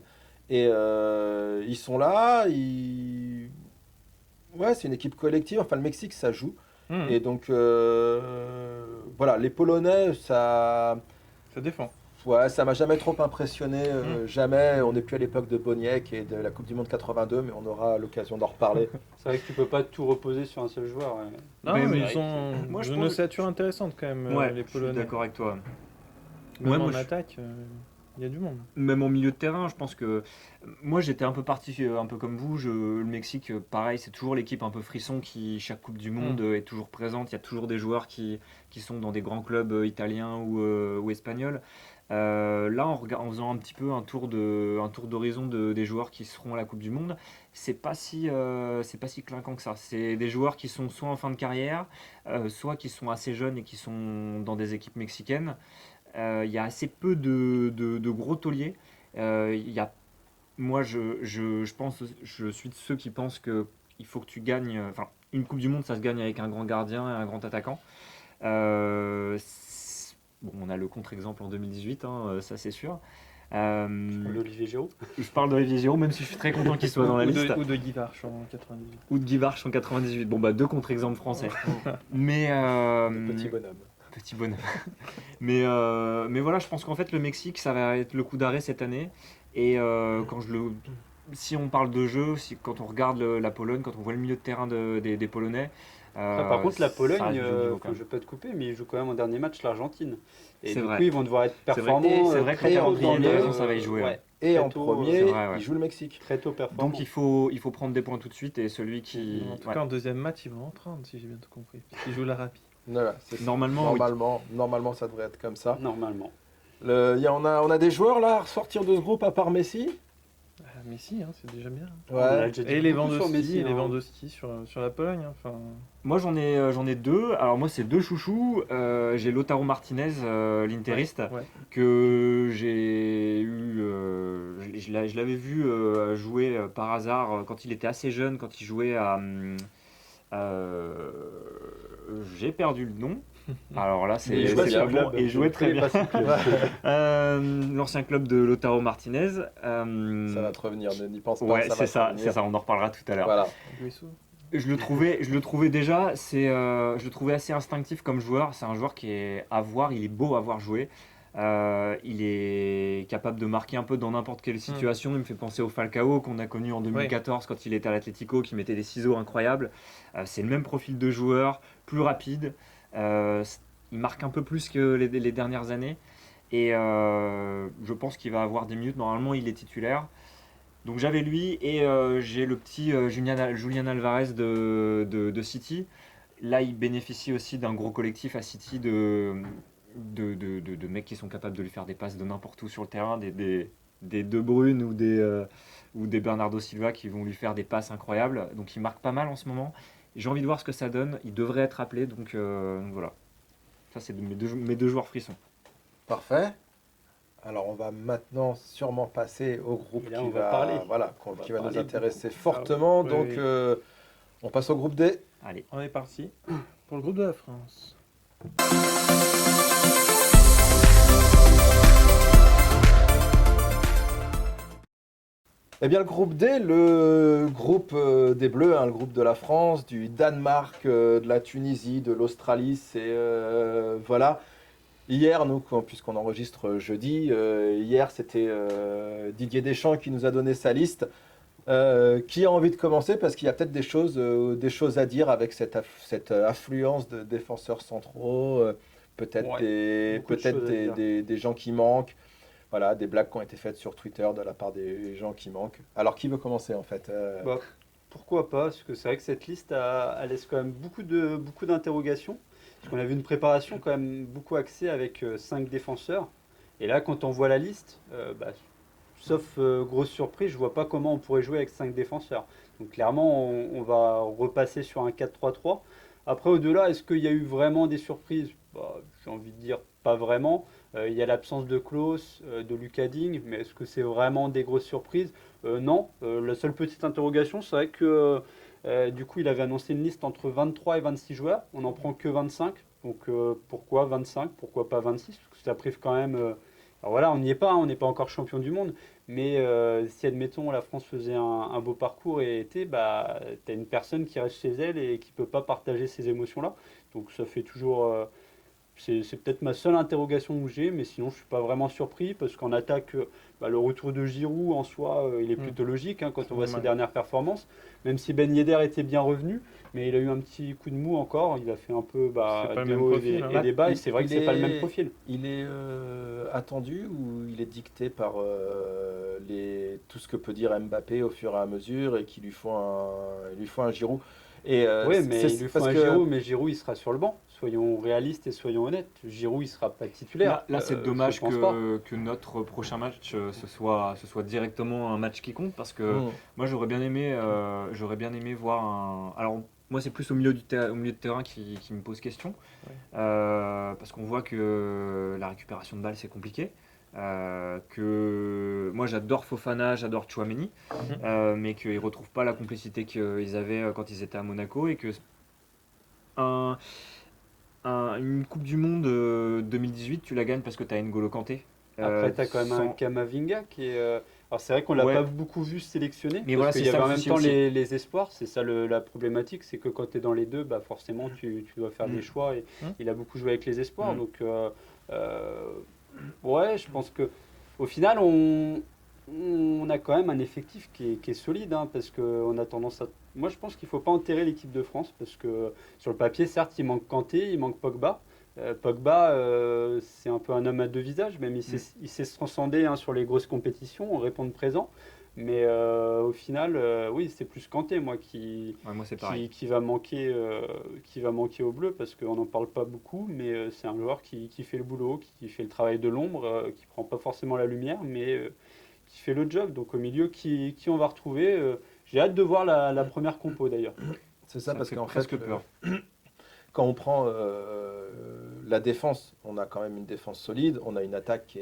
Et ils sont là, ouais, c'est une équipe collective, enfin le Mexique, ça joue. Et donc, voilà, les Polonais, ça défend. ouais, ça m'a jamais trop impressionné, jamais. On n'est plus à l'époque de Boniek et de la Coupe du Monde 82, mais on aura l'occasion d'en reparler. C'est vrai que tu peux pas tout reposer sur un seul joueur. Ouais. Non, Mais mais oui. ils ont Moi, je une trouve- ossature intéressante quand même, les Je suis Polonais. d'accord avec toi. Même Ouais, en moi, je- attaque, il y a du monde. Même en milieu de terrain, je pense que moi j'étais un peu parti un peu comme vous. Le Mexique, pareil, c'est toujours l'équipe un peu frisson qui, chaque Coupe du Monde, est toujours présente. Il y a toujours des joueurs qui sont dans des grands clubs italiens ou espagnols. Là, en faisant un petit peu un tour d'horizon des joueurs qui seront à la Coupe du Monde, c'est pas si clinquant que ça. C'est des joueurs qui sont soit en fin de carrière, soit qui sont assez jeunes et qui sont dans des équipes mexicaines. Il y a assez peu de gros tauliers. Il y a Moi, je suis de ceux qui pensent que il faut que tu gagnes. Enfin, une Coupe du Monde, ça se gagne avec un grand gardien et un grand attaquant. Bon, on a le contre-exemple en 2018, hein, ça c'est sûr. Euh, L'Olivier Giroud. je parle d'Olivier Giroud, même si je suis très content qu'il soit dans la liste. Ou de Guy Varch en 98. Ou de Guy Varch en 98. Bon, bah, deux contre-exemples français. Mais. Petit bonhomme. Petit bonhomme. Mais voilà, je pense qu'en fait, le Mexique, ça va être le coup d'arrêt cette année. Et si on parle de jeu, quand on regarde la Pologne, quand on voit le milieu de terrain des Polonais. Par contre, la ça Pologne, reste du haut niveau, quand je même. vais pas te couper, mais ils jouent quand même en dernier match l'Argentine. Et C'est du vrai. coup, ils vont devoir être C'est vrai. performants. C'est vrai que très le tôt calendrier, dans t'as le- raison, ça va y jouer, ouais. Et très en tôt, premier, c'est vrai, ouais. il joue le Mexique. très tôt performants. Donc il faut prendre des points tout de suite et celui qui. En tout ouais. cas, en deuxième match, ils vont en 30, si j'ai bien tout compris. Ils jouent la rapide. Voilà, c'est ça. Normalement, oui. Normalement, ça devrait être comme ça. Normalement. On a des joueurs là à ressortir de ce groupe à part Messi. Mais si, hein, c'est déjà bien. On a Ouais. déjà dit Et les beaucoup sur Lewandowski, Messi, et hein. Lewandowski sur la Pologne. Hein, enfin, Moi j'en ai deux. Alors moi c'est deux chouchous. J'ai Lautaro Martinez, l'interiste, ouais. que j'ai eu. Je l'avais vu jouer par hasard quand il était assez jeune, quand il jouait à. J'ai perdu le nom. Alors là Il c'est jouait pas sur le bon. club, Et il jouait je très connais bien. pas son club. L'ancien club de Lautaro Martinez. Ça va te revenir, n'y pense pas. Ouais, ça va c'est te ça, revenir. c'est ça. On en reparlera tout à l'heure. Voilà. Guesso. Je le trouvais déjà, je le trouvais assez instinctif comme joueur. C'est un joueur qui est à voir, il est beau à voir jouer. Il est capable de marquer un peu dans n'importe quelle situation. Il me fait penser au Falcao qu'on a connu en 2014 quand il était à l'Atlético, qui mettait des ciseaux incroyables. C'est le même profil de joueur, plus rapide. Il marque un peu plus que les dernières années. Et je pense qu'il va avoir des minutes. Normalement, il est titulaire. Donc j'avais lui et j'ai le petit Julian Alvarez de City. Là, il bénéficie aussi d'un gros collectif à City de mecs qui sont capables de lui faire des passes de n'importe où sur le terrain, des De Bruyne ou des Bernardo Silva qui vont lui faire des passes incroyables. Donc il marque pas mal en ce moment. J'ai envie de voir ce que ça donne. Il devrait être appelé, donc voilà. Ça, c'est mes deux joueurs frissons. Parfait. Alors on va maintenant sûrement passer au groupe Et là, qui on va parler. voilà, On va qui va nous parler intéresser beaucoup. fortement. Ah, oui, Donc oui. on passe au groupe D. Allez. On est parti pour le groupe de la France. Eh bien le groupe D, le groupe des Bleus, hein, le groupe de la France, du Danemark, de la Tunisie, de l'Australie, c'est voilà. Hier, nous, puisqu'on enregistre jeudi, hier c'était Didier Deschamps qui nous a donné sa liste. Qui a envie de commencer parce qu'il y a peut-être des choses à dire avec cette affluence de défenseurs centraux, peut-être Ouais, beaucoup de choses à dire. des gens qui manquent, voilà, des blagues qui ont été faites sur Twitter de la part des gens qui manquent. Alors qui veut commencer en fait Bah, pourquoi pas? Parce que c'est vrai que cette liste elle laisse quand même beaucoup d'interrogations. Parce qu'on a vu une préparation quand même beaucoup axée avec 5 défenseurs. Et là, quand on voit la liste, sauf grosse surprise, je vois pas comment on pourrait jouer avec 5 défenseurs. Donc clairement, on va repasser sur un 4-3-3. Après, au-delà, est-ce qu'il y a eu vraiment des surprises? J'ai envie de dire pas vraiment. Il y a l'absence de Klose, de Lucas Digne, mais est-ce que c'est vraiment des grosses surprises? Non. La seule petite interrogation, c'est vrai que du coup, il avait annoncé une liste entre 23 et 26 joueurs. On n'en prend que 25. Donc pourquoi 25? Pourquoi pas 26? Parce que ça prive quand même. Alors voilà, on n'y est pas, hein, on n'est pas encore champion du monde. Mais si, admettons, la France faisait un beau parcours et était, tu as une personne qui reste chez elle et qui peut pas partager ces émotions-là. Donc ça fait toujours. C'est peut-être ma seule interrogation que j'ai, mais sinon je suis pas vraiment surpris parce qu'en attaque, le retour de Giroud en soi, il est plutôt logique hein, quand on voit ses normal. dernières performances. Même si Ben Yedder était bien revenu, mais il a eu un petit coup de mou encore. Il a fait un peu C'est pas le des même hauts profil, hein. et des bas, et c'est vrai que Il c'est pas le est- même profil. Il est attendu ou il est dicté par tout ce que peut dire Mbappé au fur et à mesure et qu'il il lui faut un Giroud. Et Oui, mais il lui faut parce un que Giroud, mais Giroud il sera sur le banc. Soyons réalistes et soyons honnêtes. Giroud il sera pas titulaire. Là, c'est dommage je pense pas. que notre prochain match ce soit directement un match qui compte parce que moi j'aurais bien aimé voir un. Alors moi c'est plus au milieu de terrain qui me pose question Ouais. parce qu'on voit que la récupération de balles c'est compliqué. que moi j'adore Fofana, j'adore Tchouaméni, mais qu'ils ne retrouvent pas la complicité qu'ils avaient quand ils étaient à Monaco et que une Coupe du Monde 2018, tu la gagnes parce que tu as N'Golo Kanté. Après, tu as quand même un Camavinga qui est. Alors, c'est vrai qu'on l'a Ouais. pas beaucoup vu sélectionner. Mais Parce voilà, qu'il c'est y ça avait en le même souci temps aussi. les espoirs. C'est ça la problématique. C'est que quand tu es dans les deux, bah, forcément, tu dois faire des choix. Et il a beaucoup joué avec les espoirs. Donc, ouais, je pense que au final, on a quand même un effectif qui est solide. Parce qu'on a tendance à. Moi, je pense qu'il ne faut pas enterrer l'équipe de France. Parce que sur le papier, certes, il manque Kanté, il manque Pogba. Pogba, c'est un peu un homme à deux visages, même il sait se transcender sur les grosses compétitions, répondre présent. Mais au final, oui, c'est plus Kanté, moi, Ouais, moi c'est pareil. qui va manquer au bleu, parce qu'on n'en parle pas beaucoup, mais c'est un joueur qui fait le boulot, qui fait le travail de l'ombre, qui prend pas forcément la lumière, mais qui fait le job. Donc au milieu, qui on va retrouver j'ai hâte de voir la première compo d'ailleurs. C'est ça, Ça parce fait qu'en presque fait, peur. quand on prend la défense, on a quand même une défense solide, on a une attaque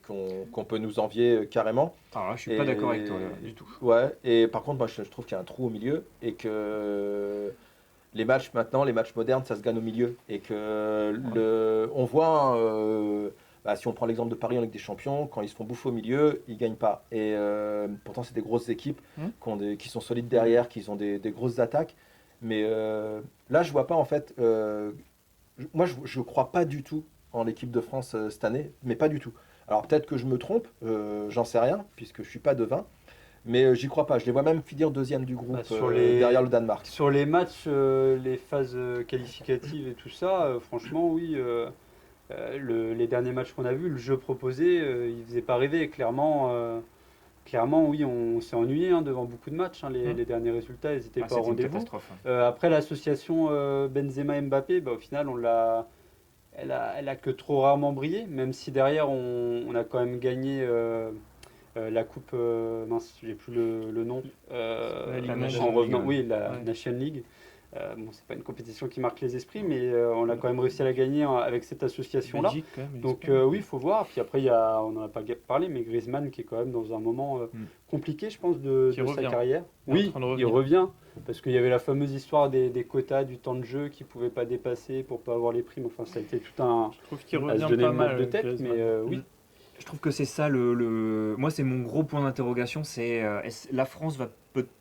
qu'on peut nous envier carrément. Alors là, je suis pas d'accord avec toi, là, du tout. Ouais, et par contre, moi je trouve qu'il y a un trou au milieu et que les matchs maintenant, les matchs modernes, ça se gagne au milieu. Et que on voit, si on prend l'exemple de Paris en Ligue des Champions, quand ils se font bouffer au milieu, ils gagnent pas. Et pourtant, c'est des grosses équipes qui sont solides derrière, qui ont des grosses attaques. Mais là, je vois pas en fait. Moi, je crois pas du tout en l'équipe de France cette année, mais pas du tout. Alors peut-être que je me trompe, j'en sais rien, puisque je suis pas devin. Mais j'y crois pas. Je les vois même finir deuxième du groupe derrière le Danemark. Sur les matchs, les phases qualificatives et tout ça, franchement, oui. Les derniers matchs qu'on a vus, le jeu proposé, il faisait pas rêver. Clairement, oui, on s'est ennuyé devant beaucoup de matchs. Les derniers résultats, ils n'étaient pas au C'était une rendez-vous. catastrophe. Après l'association Benzema-Mbappé, au final, elle a que trop rarement brillé, même si derrière, on a quand même gagné la coupe, mince, j'ai plus le nom, La Ligue en National revenant, League, oui, la Ouais. National League. Bon, c'est pas une compétition qui marque les esprits, mais on a quand même réussi à la gagner avec cette association-là. Belgique, quand même, Donc Espagne. oui, il faut voir. Puis après, on n'en a pas parlé, mais Griezmann qui est quand même dans un moment compliqué, je pense, Qui de sa revient. carrière. Il est en Oui, train de il revenir. revient, parce qu'il y avait la fameuse histoire des quotas, du temps de jeu qu'il ne pouvait pas dépasser pour pas avoir les primes. Enfin, ça a été tout un... Je trouve qu'il à se revient donner pas le mal mal. de tête, Griezmann. mais oui. Je trouve que c'est ça moi c'est mon gros point d'interrogation, c'est la France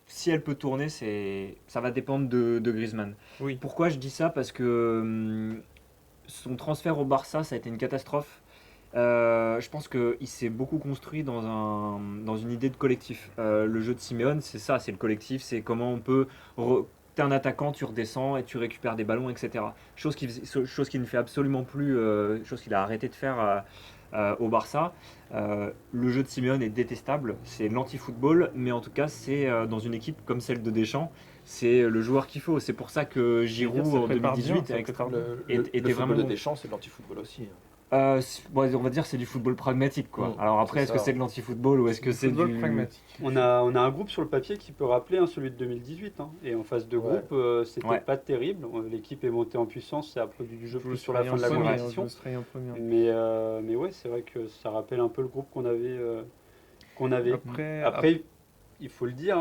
si elle peut tourner, ça va dépendre de Griezmann. Oui. Pourquoi je dis ça? Parce que son transfert au Barça, ça a été une catastrophe. Je pense qu'il s'est beaucoup construit dans une idée de collectif. Le jeu de Simeone, c'est ça, c'est le collectif, c'est comment on peut... T'es un attaquant, tu redescends et tu récupères des ballons, etc. Chose qu'il ne fait absolument plus, chose qu'il a arrêté de faire au Barça. Le jeu de Simeone est détestable, c'est l'anti-football, mais en tout cas, c'est dans une équipe comme celle de Deschamps, c'est le joueur qu'il faut. C'est pour ça que Giroud ça en prépare 2018 bien, ça prépare bien. était Le football vraiment de Deschamps, c'est de l'anti-football aussi. on va dire c'est du football pragmatique quoi. Mm, Alors après, c'est est-ce que ça. c'est de l'anti-football ou est-ce que c'est Football du pragmatique. On a un groupe sur le papier qui peut rappeler celui de 2018. Et en phase de Ouais. groupe, c'était Ouais. pas terrible. L'équipe est montée en puissance et a produit du jeu Je plus vous sur la fin de la serai en compétition. je vous serai en premier. Mais ouais, c'est vrai que ça rappelle un peu le groupe qu'on avait. Après, Il faut le dire,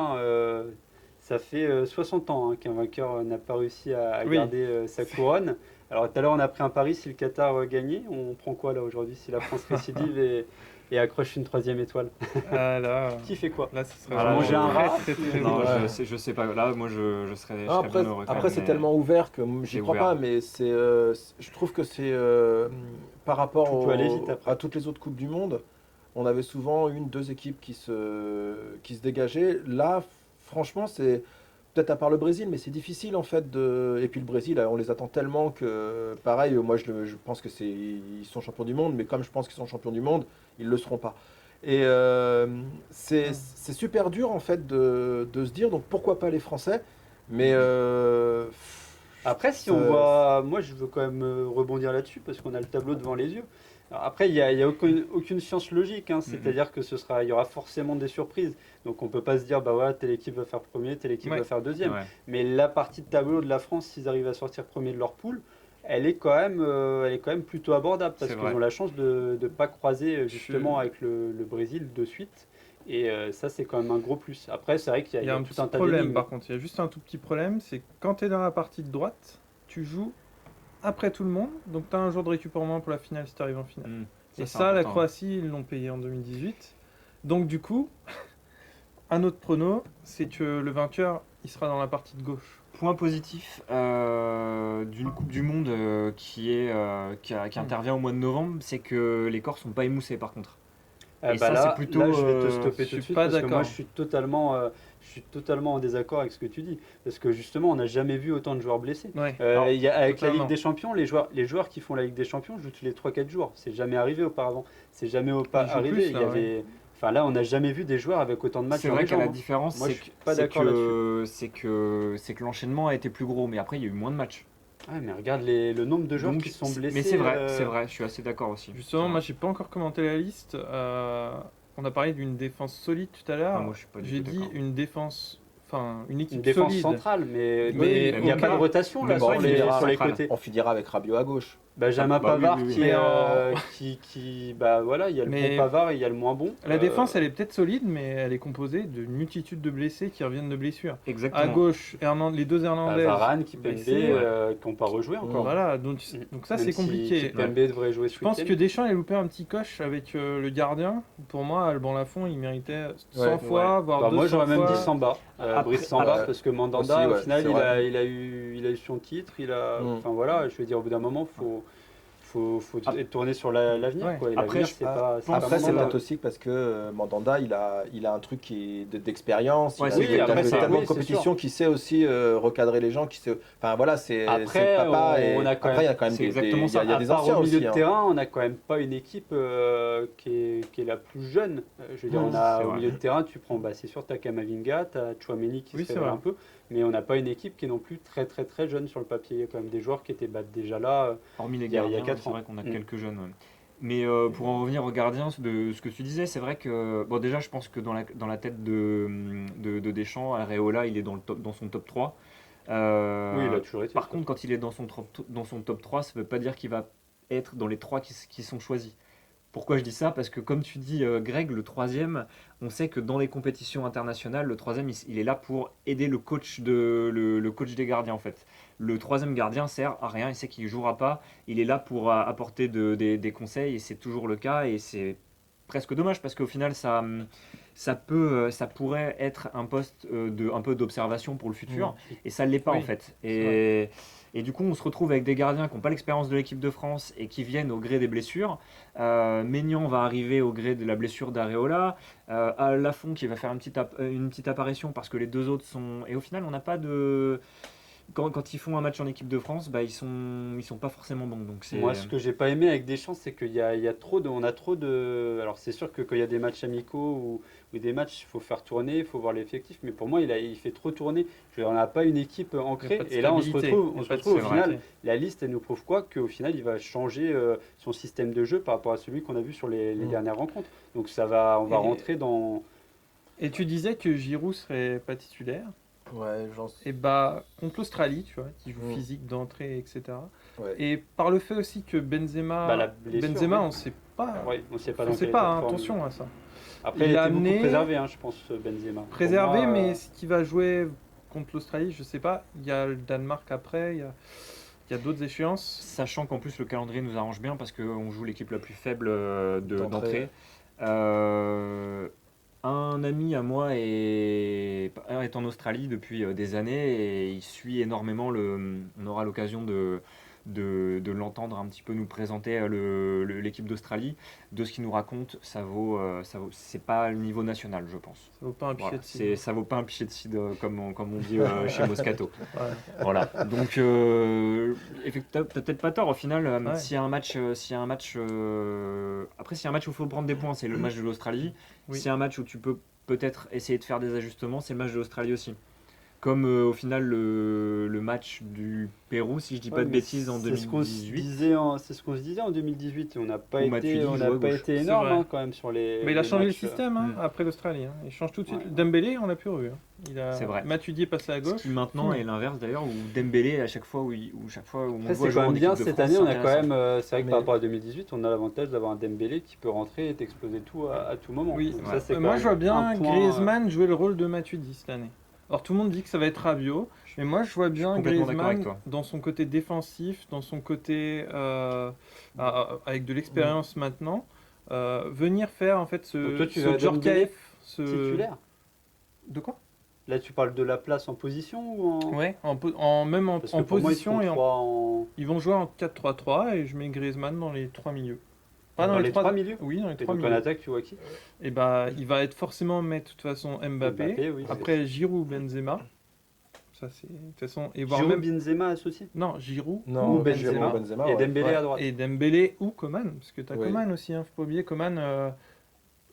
ça fait 60 ans qu'un vainqueur n'a pas réussi à Oui. garder sa couronne. Alors tout à l'heure, on a pris un pari si le Qatar gagnait. On prend quoi là aujourd'hui si la France récidive et accroche une troisième étoile? là, Qui fait quoi? là, ce serait Voilà, vraiment manger un rat, très, très, très Non, heureux. Ouais. je sais pas. Là, moi, je serais Ah, bien heureux. quand après même, c'est mais- tellement ouvert que j'y c'est crois ouvert. pas, mais je trouve que c'est par rapport Tout peut aller vite après. à toutes les autres Coupes du Monde, on avait souvent deux équipes qui se dégageaient. Là, franchement, c'est peut-être à part le Brésil, mais c'est difficile en fait Et puis le Brésil, on les attend tellement que, pareil, moi je pense que ils sont champions du monde, mais comme je pense qu'ils sont champions du monde, ils le seront pas. Et c'est super dur en fait de se dire, donc pourquoi pas les Français? Mais Après, si ça- on voit, moi je veux quand même rebondir là-dessus parce qu'on a le tableau devant les yeux. Alors après, il y a aucune science logique, c'est-à-dire que il y aura forcément des surprises. Donc on peut pas se dire, bah voilà, telle équipe va faire premier, telle équipe Ouais. va faire deuxième. Ouais. Mais la partie de tableau de la France, s'ils arrivent à sortir premier de leur poule, elle est quand même plutôt abordable parce C'est qu'ils vrai. ont la chance de ne pas croiser justement avec le Brésil de suite. Et ça, c'est quand même un gros plus. Après, c'est vrai qu'il Il y a un tout petit un tas problème d'énigmes. par contre, il y a juste un tout petit problème, c'est que quand tu es dans la partie de droite, tu joues après tout le monde, donc tu as un jour de récup en moins pour la finale si tu arrives en finale. Et c'est ça, la important. Croatie, ils l'ont payé en 2018. Donc du coup, un autre prono, c'est que le vainqueur, il sera dans la partie de gauche. Point positif d'une Coupe du Monde qui intervient au mois de novembre, c'est que les corps sont pas émoussés par contre. Et ça, c'est plutôt, là, je vais te stopper je tout de suis suite pas parce que moi, d'accord. je suis totalement en désaccord avec ce que tu dis. Parce que justement, on n'a jamais vu autant de joueurs blessés. Ouais. Avec la totalement. Ligue des Champions, les joueurs qui font la Ligue des Champions jouent tous les 3-4 jours. C'est jamais arrivé auparavant. C'est jamais Ils jouent arrivé. plus, Il y là, avait... Enfin là, on n'a jamais vu des joueurs avec autant de matchs c'est dans vrai les que la jambes. différence, Moi, c'est je suis que, pas c'est d'accord que, c'est que, c'est que l'enchaînement a été plus gros, mais après il y a eu moins de matchs. Ah, mais regarde le nombre de joueurs Donc, qui sont blessés. mais c'est vrai, je suis assez d'accord aussi. Justement, C'est moi, vrai. j'ai pas encore commenté la liste. On a parlé d'une défense solide tout à l'heure. Ah, moi, je suis pas du J'ai tout dit d'accord. une défense, enfin une Une équipe défense solide. centrale, mais Mais il n'y a ok. pas de rotation là Mais sur bon, les, on finira sur les centrale. côtés. On finira avec Rabiot à gauche. Benjamin Bah oui, Pavard oui, oui. qui, Mais bah voilà, il y a le mais- bon Pavard et il y a le moins bon. La défense, elle est peut-être solide, mais elle est composée d'une multitude de blessés qui reviennent de blessures. Exactement. À gauche, les deux Hernandez. Varane, Kipembe, blessés. qui n'ont pas rejoué encore. Voilà, donc ça Même c'est si compliqué. Kipembe devrait jouer ce Je pense week-end. que Deschamps a loupé un petit coche avec le gardien. Pour moi, Alban Lafont, il méritait 100 Ouais. fois, voire Bah, 200 moi j'aurais même fois. dit Samba, Après- Brice Samba, après- parce que Mandanda aussi, au ouais, final c'est vrai. il a eu son titre, Mm. enfin voilà, je veux dire au bout d'un moment faut être tourné sur l'avenir Ouais. quoi. Et Après, l'avenir je c'est pas Après, c'est Mandanda. peut-être aussi parce que Mandanda, il a un truc d'expérience. Ouais, il a c'est joué après, tellement c'est- de oui, c'est compétitions qu'il sait aussi recadrer les gens. Enfin voilà, c'est Après, le papa. on Et a quand après, il y a même- quand même c'est des, exactement il y a, ça. il y a À des part anciens au milieu aussi. de hein. terrain, on n'a quand même pas une équipe qui est la plus jeune. Je veux dire, on a c'est au vrai. milieu de terrain, tu prends, bah, c'est sûr, tu as Kamavinga, tu as Chouameni qui Oui, se c'est révèle vrai. un peu, mais on n'a pas une équipe qui est non plus très très très jeune sur le papier. Il y a quand même des joueurs qui étaient déjà là. Hormis les il y a gardiens, 4 c'est ans. vrai qu'on a Mm. quelques jeunes. Ouais. Mais pour en revenir aux gardiens, de ce que tu disais, c'est vrai que, bon, déjà, je pense que dans la tête de Deschamps, Areola, il est dans son top 3. Oui, il a toujours été. Par contre, quand il est dans son top 3, ça ne veut pas dire qu'il va être dans les 3 qui sont choisis. Pourquoi je dis ça? Parce que comme tu dis, Greg, le troisième, on sait que dans les compétitions internationales, le troisième, il est là pour aider le coach des gardiens en fait. Le troisième gardien sert à rien, il sait qu'il ne jouera pas, il est là pour apporter des conseils et c'est toujours le cas et c'est presque dommage parce qu'au final ça pourrait être un poste un peu d'observation pour le futur et ça ne l'est pas Oui, en fait. c'est Et du coup, on se retrouve avec des gardiens qui n'ont pas l'expérience de l'équipe de France et qui viennent au gré des blessures. Maignan va arriver au gré de la blessure d'Areola. Lafont qui va faire une petite apparition parce que les deux autres sont. Et au final, on n'a pas de. Quand ils font un match en équipe de France, bah, ils sont pas forcément bons. Donc Moi, ce que j'ai pas aimé avec Deschamps, c'est qu'il y a on a trop de. Alors, c'est sûr que quand il y a des matchs amicaux ou des matchs, il faut faire tourner, il faut voir l'effectif. Mais pour moi, il fait trop tourner. On n'a pas une équipe ancrée. Il y a pas de Et là, on se stabilité. retrouve, Il y a on se pas de retrouve au stabilité. final. La liste, elle nous prouve quoi? Qu'au final, il va changer son système de jeu par rapport à celui qu'on a vu sur les dernières rencontres. Donc, on va Et- rentrer dans. Et tu disais que Giroud serait pas titulaire. Ouais, Et bah contre l'Australie, tu vois, qui joue Mm. physique d'entrée, etc. ouais. Et par le fait aussi que Benzema, Bah, la blessure, Benzema, oui. on sait pas. Ouais, on ne sait pas On dans sait quel pas, état de hein, forme. attention à ça. Après, Il il a a été beaucoup amené- préservé, hein, je pense, Benzema. Pour Préservé, moi, mais ce qui va jouer contre l'Australie, je sais pas. Il y a le Danemark après, il y a d'autres échéances. Sachant qu'en plus le calendrier nous arrange bien parce qu'on joue l'équipe la plus faible d'entrée. D'entrée. Un ami à moi est en Australie depuis des années et il suit énormément on aura l'occasion de l'entendre un petit peu nous présenter l'équipe d'Australie. De ce qu'il nous raconte, c'est pas le niveau national, je pense. Ça vaut pas un pichet Voilà, de cidre. ça vaut pas un pichet de cidre comme on dit chez Moscato. Ouais. Voilà. Donc, t'as peut-être pas tort au final. Ouais. S'il y a un match, après, s'il y a un match où il faut prendre des points, c'est le match de l'Australie. Oui. S'il y a un match où tu peux peut-être essayer de faire des ajustements, c'est le match de l'Australie aussi. Comme au final le match du Pérou, si je dis pas Ouais, de mais bêtises, en c'est ce qu'on se 2018. c'est ce qu'on se disait en 2018 et on n'a pas Où été, Matuidi on joue n'a à pas gauche. été C'est énorme vrai. quand même sur Mais il a les changé le matchs. système Mm. après l'Australie. Il change tout de suite. Ouais. Dembélé, on l'a plus revu. C'est vrai. Matuidi est passé à Ce gauche. qui maintenant est l'inverse d'ailleurs, où Dembélé, à chaque fois où on Après, le voit c'est jouer quand en même bien équipe de cette France, année, c'est on a quand intéressant. même, c'est vrai que Mais- par rapport à 2018, on a l'avantage d'avoir un Dembélé qui peut rentrer et t'exploser tout à tout moment. Oui. Donc Ouais. ça, c'est quand Moi, même je vois bien un point, Griezmann jouer le rôle de Matuidi cette année. Alors tout le monde dit que ça va être Rabiot, mais moi je vois bien complètement d'accord avec Griezmann toi. dans son côté défensif, dans son côté avec de l'expérience maintenant, venir faire en fait Donc toi, tu ce vas Dembélé Djorkaeff, titulaire. De quoi? Là, tu parles de la place en position ou en... Ouais, même en Parce que pour moi, ils position sont et trois en... ils vont jouer en 4-3-3 et je mets Griezmann dans les trois milieux. Pas Dans les trois milieux. Oui, dans les Et trois donc en milieux. attaque, tu vois qui? Et bah il va être forcément mettre de toute façon Mbappé. oui. Après Giroud, Benzema. Ça c'est de toute façon et voire Giroud, même Benzema associé. non, Giroud Non, Ou Benzema. Giroud, Benzema, Et ouais. Dembélé ouais, à droite. et Dembélé ou Coman parce que t'as Oui. Coman aussi faut pas oublier Coman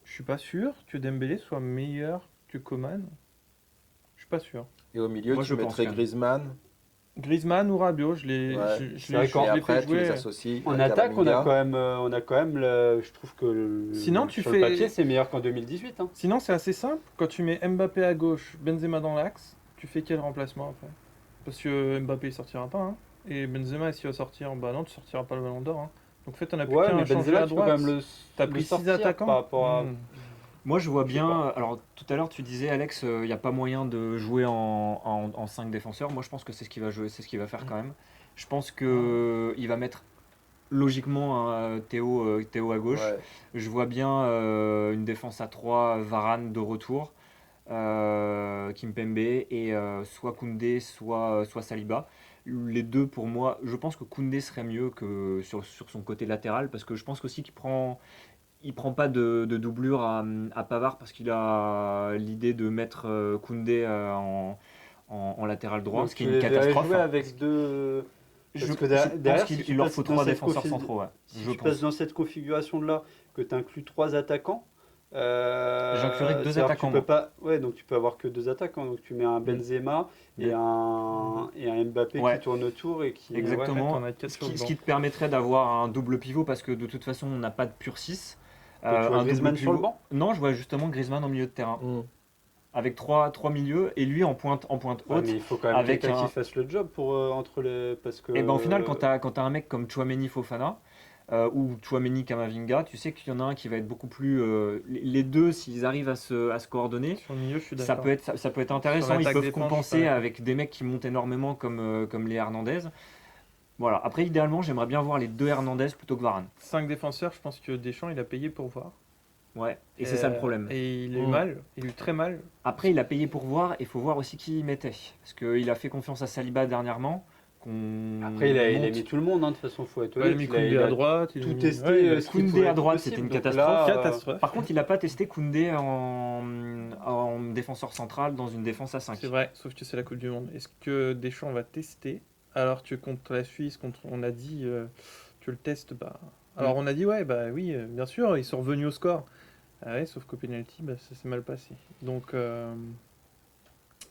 je suis pas sûr que Dembélé soit meilleur que Coman. Je suis pas sûr. Et au milieu, Moi, tu je pense mettrais quand même. Griezmann. Griezmann ou Rabiot, je l'ai Ouais. je C'est vrai l'ai qu'en- Et je l'ai après, fait tu les jouer. associes. En à attaque, Camavinga. on a quand même je trouve que Sinon, tu sur fais- le papier, c'est meilleur qu'en 2018. Hein. Sinon, c'est assez simple. Quand tu mets Mbappé à gauche, Benzema dans l'axe, tu fais quel remplacement après? Parce que Mbappé il sortira pas. Hein. Et Benzema, s'il va sortir, bah non, tu sortiras pas le ballon d'or. Hein. Donc en fait, t'en as plus Ouais, qu'un mais à changer Benzema, à tu peux quand droite. même T'as le pris 6 sortir attaquants. par rapport à... Moi, je vois Je sais bien. pas. Alors, tout à l'heure, tu disais, Alex, il n'y a pas moyen de jouer en 5 défenseurs. Moi, je pense que c'est ce qu'il va jouer, c'est ce qu'il va faire quand même. Je pense qu'il va mettre logiquement Théo à gauche. Ouais. Je vois bien une défense à 3, Varane de retour, Kimpembe et soit Koundé, soit Saliba. Les deux, pour moi, je pense que Koundé serait mieux que sur son côté latéral parce que je pense aussi il prend pas de doublure à Pavard parce qu'il a l'idée de mettre Koundé en latéral droit, Donc ce qui tu est une les verrais catastrophe. jouer avec deux... Je Parce que pense derrière, qu'il si tu leur passes faut dans 3 cette défenseurs confi- centraux. Ouais, Si je tu passes pense. dans cette configuration-là, que tu inclus 3 attaquants, J'inclurais que deux c'est-à-dire que attaquants, tu peux moi. pas, ouais, donc tu peux avoir que 2 attaquants. Donc tu mets un Benzema et un Mbappé Ouais. qui tourne autour et qui... Exactement. t'en as quatre Ce sur le qui banc. te permettrait d'avoir un double pivot parce que de toute façon, on n'a pas de pur 6. Donc tu vois un Griezmann double sur le pivot. banc. Non, je vois justement Griezmann en milieu de terrain Mm. avec trois milieux et lui en pointe Ouais, haute. mais il faut quand même avec quelqu'un un- qui fasse le job pour entre les... Parce que... Et ben au final, quand t'as un mec comme Tchouaméni Fofana ou Tchouaméni Kamavinga, tu sais qu'il y en a un qui va être beaucoup plus. Les deux, s'ils arrivent à se coordonner, Sur le milieu, je suis ça d'accord. peut être intéressant. Ils l'attaque peuvent défense, compenser ouais. avec des mecs qui montent énormément comme les Hernandez. Voilà. Après, idéalement, j'aimerais bien voir les deux Hernandez plutôt que Varane. 5 défenseurs, je pense que Deschamps, il a payé pour voir. Ouais. Et c'est ça le problème. Et il a eu Mm. mal, il a eu très mal. Après, il a payé pour voir, et il faut voir aussi qui il mettait. Parce qu'il a fait confiance à Saliba dernièrement. Après, il a monte. mis tout le monde, hein, de toute façon, faut être Ouais, il a honnête. mis Il a- Koundé il a à droite. il a tout mis- testé, ouais, il a- ce qu'il Koundé pouvait à être droite, possible. c'était une Donc catastrophe. là, Catastrophe. Par contre, il n'a pas testé Koundé en défenseur central dans une défense à 5. C'est vrai, sauf que c'est la Coupe du Monde. Est-ce que Deschamps va tester alors que contre la Suisse, on a dit que le test, bah. Alors on a dit ouais, bah oui, bien sûr, ils sont revenus au score. Ah ouais, sauf qu'au penalty, bah, ça s'est mal passé. Donc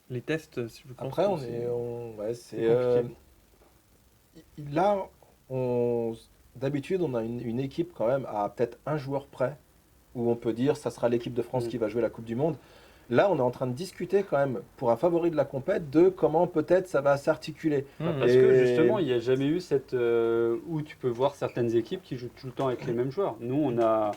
les tests, je pense. Après, que c'est- ouais, c'est c'est compliqué. là, d'habitude, on a une équipe quand même à peut-être un joueur près où on peut dire ça sera l'équipe de France Mm. qui va jouer la Coupe du Monde. Là, on est en train de discuter quand même pour un favori de la compète de comment peut-être ça va s'articuler. Mhm. Parce Et- que justement, il n'y a jamais eu cette où tu peux voir certaines équipes qui jouent tout le temps avec les mêmes joueurs. Nous, on a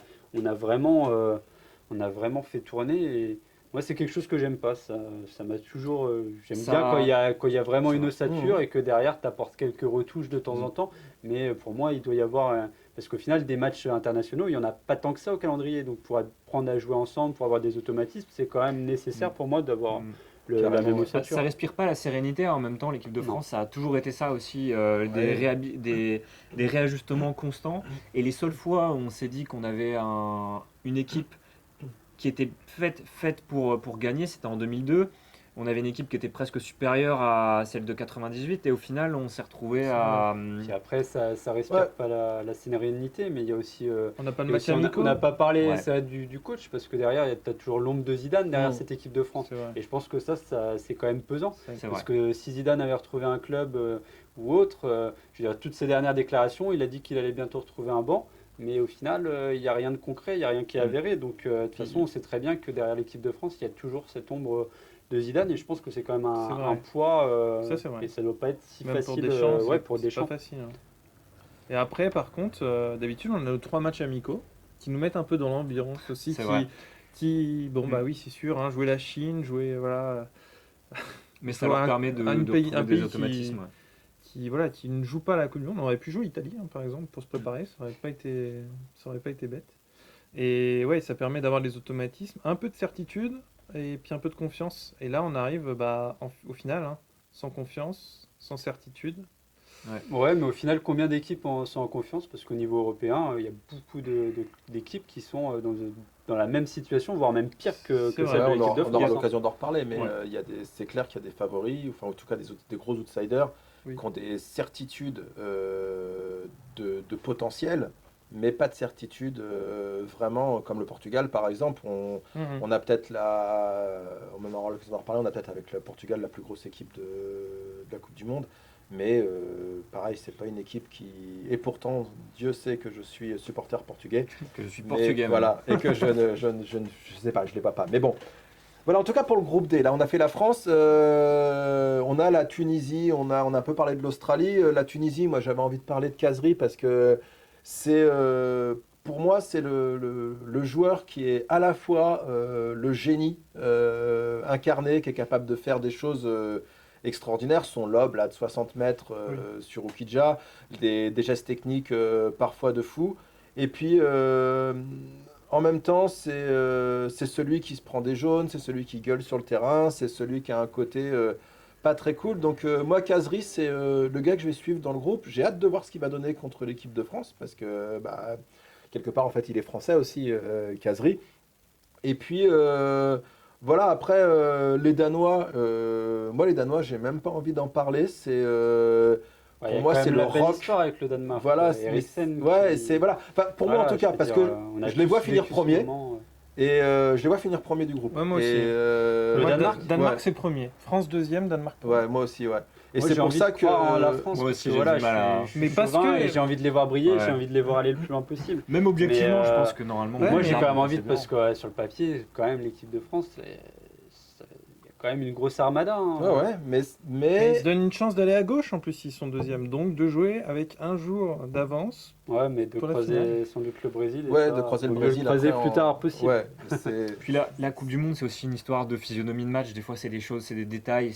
vraiment fait tourner. Et moi, c'est quelque chose que j'aime pas. Ça m'a toujours. J'aime Ça- bien quand il y a vraiment une ossature Mhm. et que derrière, tu apportes quelques retouches de temps en temps. Mais pour moi, il doit y avoir. Parce qu'au final, des matchs internationaux, il n'y en a pas tant que ça au calendrier. Donc, pour apprendre à jouer ensemble, pour avoir des automatismes, c'est quand même nécessaire pour moi d'avoir la Carrément, même ouais. ossature. Ça respire pas la sérénité. En même temps, l'équipe de Non. France, ça a toujours été ça aussi, Ouais. des réajustements constants. Et les seules fois où on s'est dit qu'on avait une équipe qui était faite pour gagner, c'était en 2002. on avait une équipe qui était presque supérieure à celle de 98 et au final on s'est retrouvé à Puis après, ça respire Ouais. pas la sérénité, mais il y a aussi. On n'a pas Il de y a match aussi, on amicaux. n'a pas parlé Ouais. ça, du coach, parce que derrière, il y a peut-être toujours l'ombre de Zidane derrière Mm. cette équipe de France. C'est vrai. Et je pense que ça c'est quand même pesant. c'est Parce vrai. que si Zidane avait retrouvé un club ou autre, je veux dire, toutes ses dernières déclarations, il a dit qu'il allait bientôt retrouver un banc. Mais au final, il n'y a rien de concret, il n'y a rien qui est avéré. Donc, de toute façon, on sait très bien que derrière l'équipe de France, il y a toujours cette ombre de Zidane. Et je pense que c'est quand même C'est vrai. un poids. Ça, c'est vrai. Et ça ne doit pas être si Même pour facile Deschamps, ouais, c'est pour c'est Deschamps. pas facile. Hein. Et après, par contre, d'habitude, on a nos 3 matchs amicaux qui nous mettent un peu dans l'ambiance aussi. C'est vrai. Bon, Mm. bah oui, c'est sûr, hein, jouer la Chine, jouer, voilà, Mais ça Soit leur permet de retrouver un des pays automatismes. Ouais. qui ne joue pas la Coupe du Monde. On aurait pu jouer l'Italie, hein, par exemple, pour se préparer, ça aurait pas été bête. Et ouais, ça permet d'avoir des automatismes, un peu de certitude et puis un peu de confiance. Et là, on arrive au final, hein, sans confiance, sans certitude. Ouais, mais au final, combien d'équipes sont en confiance? Parce qu'au niveau européen, il y a beaucoup d'équipes qui sont dans la même situation, voire même pire que C'est celle vrai. de l'équipe de On aura France. l'occasion d'en reparler, mais Ouais. c'est clair qu'il y a des favoris, enfin en tout cas des gros outsiders Oui. qui ont des certitudes de potentiel, mais pas de certitude vraiment, comme le Portugal par exemple. Mhm. On a peut-être on en aura l'occasion d'en reparler, on a peut-être avec le Portugal la plus grosse équipe de la Coupe du Monde. Mais pareil, c'est pas une équipe qui. Et pourtant, Dieu sait que je suis supporter portugais. Que je suis Mais portugais. voilà, et que je sais pas, je les vois pas. Mais bon, voilà, en tout cas pour le groupe D, là on a fait la France, on a la Tunisie, on a un peu parlé de l'Australie. La Tunisie, moi j'avais envie de parler de Kazri parce que c'est, pour moi, c'est le joueur qui est à la fois le génie incarné, qui est capable de faire des choses extraordinaires. Son lob là, de 60 mètres sur Ukidja, des gestes techniques parfois de fou. Et puis, en même temps, c'est celui qui se prend des jaunes, c'est celui qui gueule sur le terrain, c'est celui qui a un côté pas très cool. Donc moi, Kazri, c'est le gars que je vais suivre dans le groupe. J'ai hâte de voir ce qu'il va donner contre l'équipe de France, parce que bah, quelque part, en fait, il est français aussi, Kazri. Et puis, voilà, après, les Danois, moi, les Danois, j'ai même pas envie d'en parler. Ouais, Pour il y a moi, quand c'est même le la belle rock. histoire avec le Danemark. Voilà, Eriksen ouais, qui- c'est voilà. Enfin, pour moi en Voilà, tout cas, je veux parce dire, que on a je les vois tous finir vécu ce premier moment, et je les vois finir premier du groupe. Ouais, moi Et, aussi. Le Moi, Danemark Danemark, ouais. c'est premier. France deuxième, Danemark premier. Ouais, moi aussi, ouais. Et Moi, c'est j'ai pour envie ça de croire en la que France. Moi parce aussi, que j'ai voilà, du mal à- je suis Mais parce chauvin que- et j'ai envie de les voir briller, Ouais. j'ai envie de les voir aller le plus loin possible. Même objectivement, Mais, je pense que normalement. ouais, Moi, mais- j'ai quand même envie c'est de, parce que sur le papier, quand même, l'équipe de France, il y a quand même une grosse armada. Hein. ouais, ouais, Mais mais ils se donnent une chance d'aller à gauche en plus s'ils sont deuxième. Donc de jouer avec un jour d'avance. Ouais, mais de Pour la croiser finale. sans doute le Brésil. Et ouais, ça, de croiser le vaut mieux Brésil croiser après plus tard possible. Ouais, c'est Puis la Coupe du Monde, c'est aussi une histoire de physionomie de match. Des fois, c'est des choses, c'est des détails.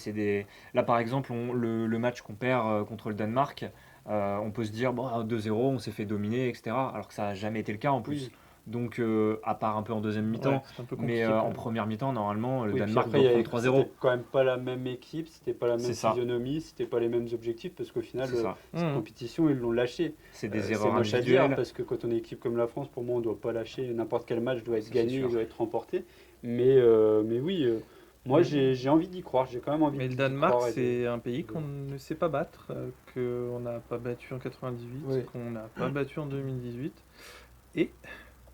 Là, par exemple, le match qu'on perd contre le Danemark, on peut se dire, bon, 2-0, on s'est fait dominer, etc. Alors que ça n'a jamais été le cas en plus. Oui. Donc, à part un peu en deuxième mi-temps. Ouais, c'est un peu compliqué. Mais quand en même. première mi-temps, normalement, le Oui, puis Danemark après, doit il y avait- prendre 3-0. c'était quand même pas la même équipe, c'était pas la même C'est ça. physionomie, c'était pas les mêmes objectifs, parce qu'au final, C'est ça. cette Mhm. compétition, ils l'ont lâché. C'est des C'est erreurs moche à dire, individuelles. parce que quand on est une équipe comme la France, pour moi, on doit pas lâcher. N'importe quel match doit être C'est gagné, sûr. doit être remporté. Mais oui, moi, j'ai envie d'y croire, j'ai quand même envie Mais le d'y Danemark, croire et de- c'est un pays qu'on ne sait pas battre, qu'on n'a pas battu en 98, Oui. qu'on n'a pas battu en 2018 et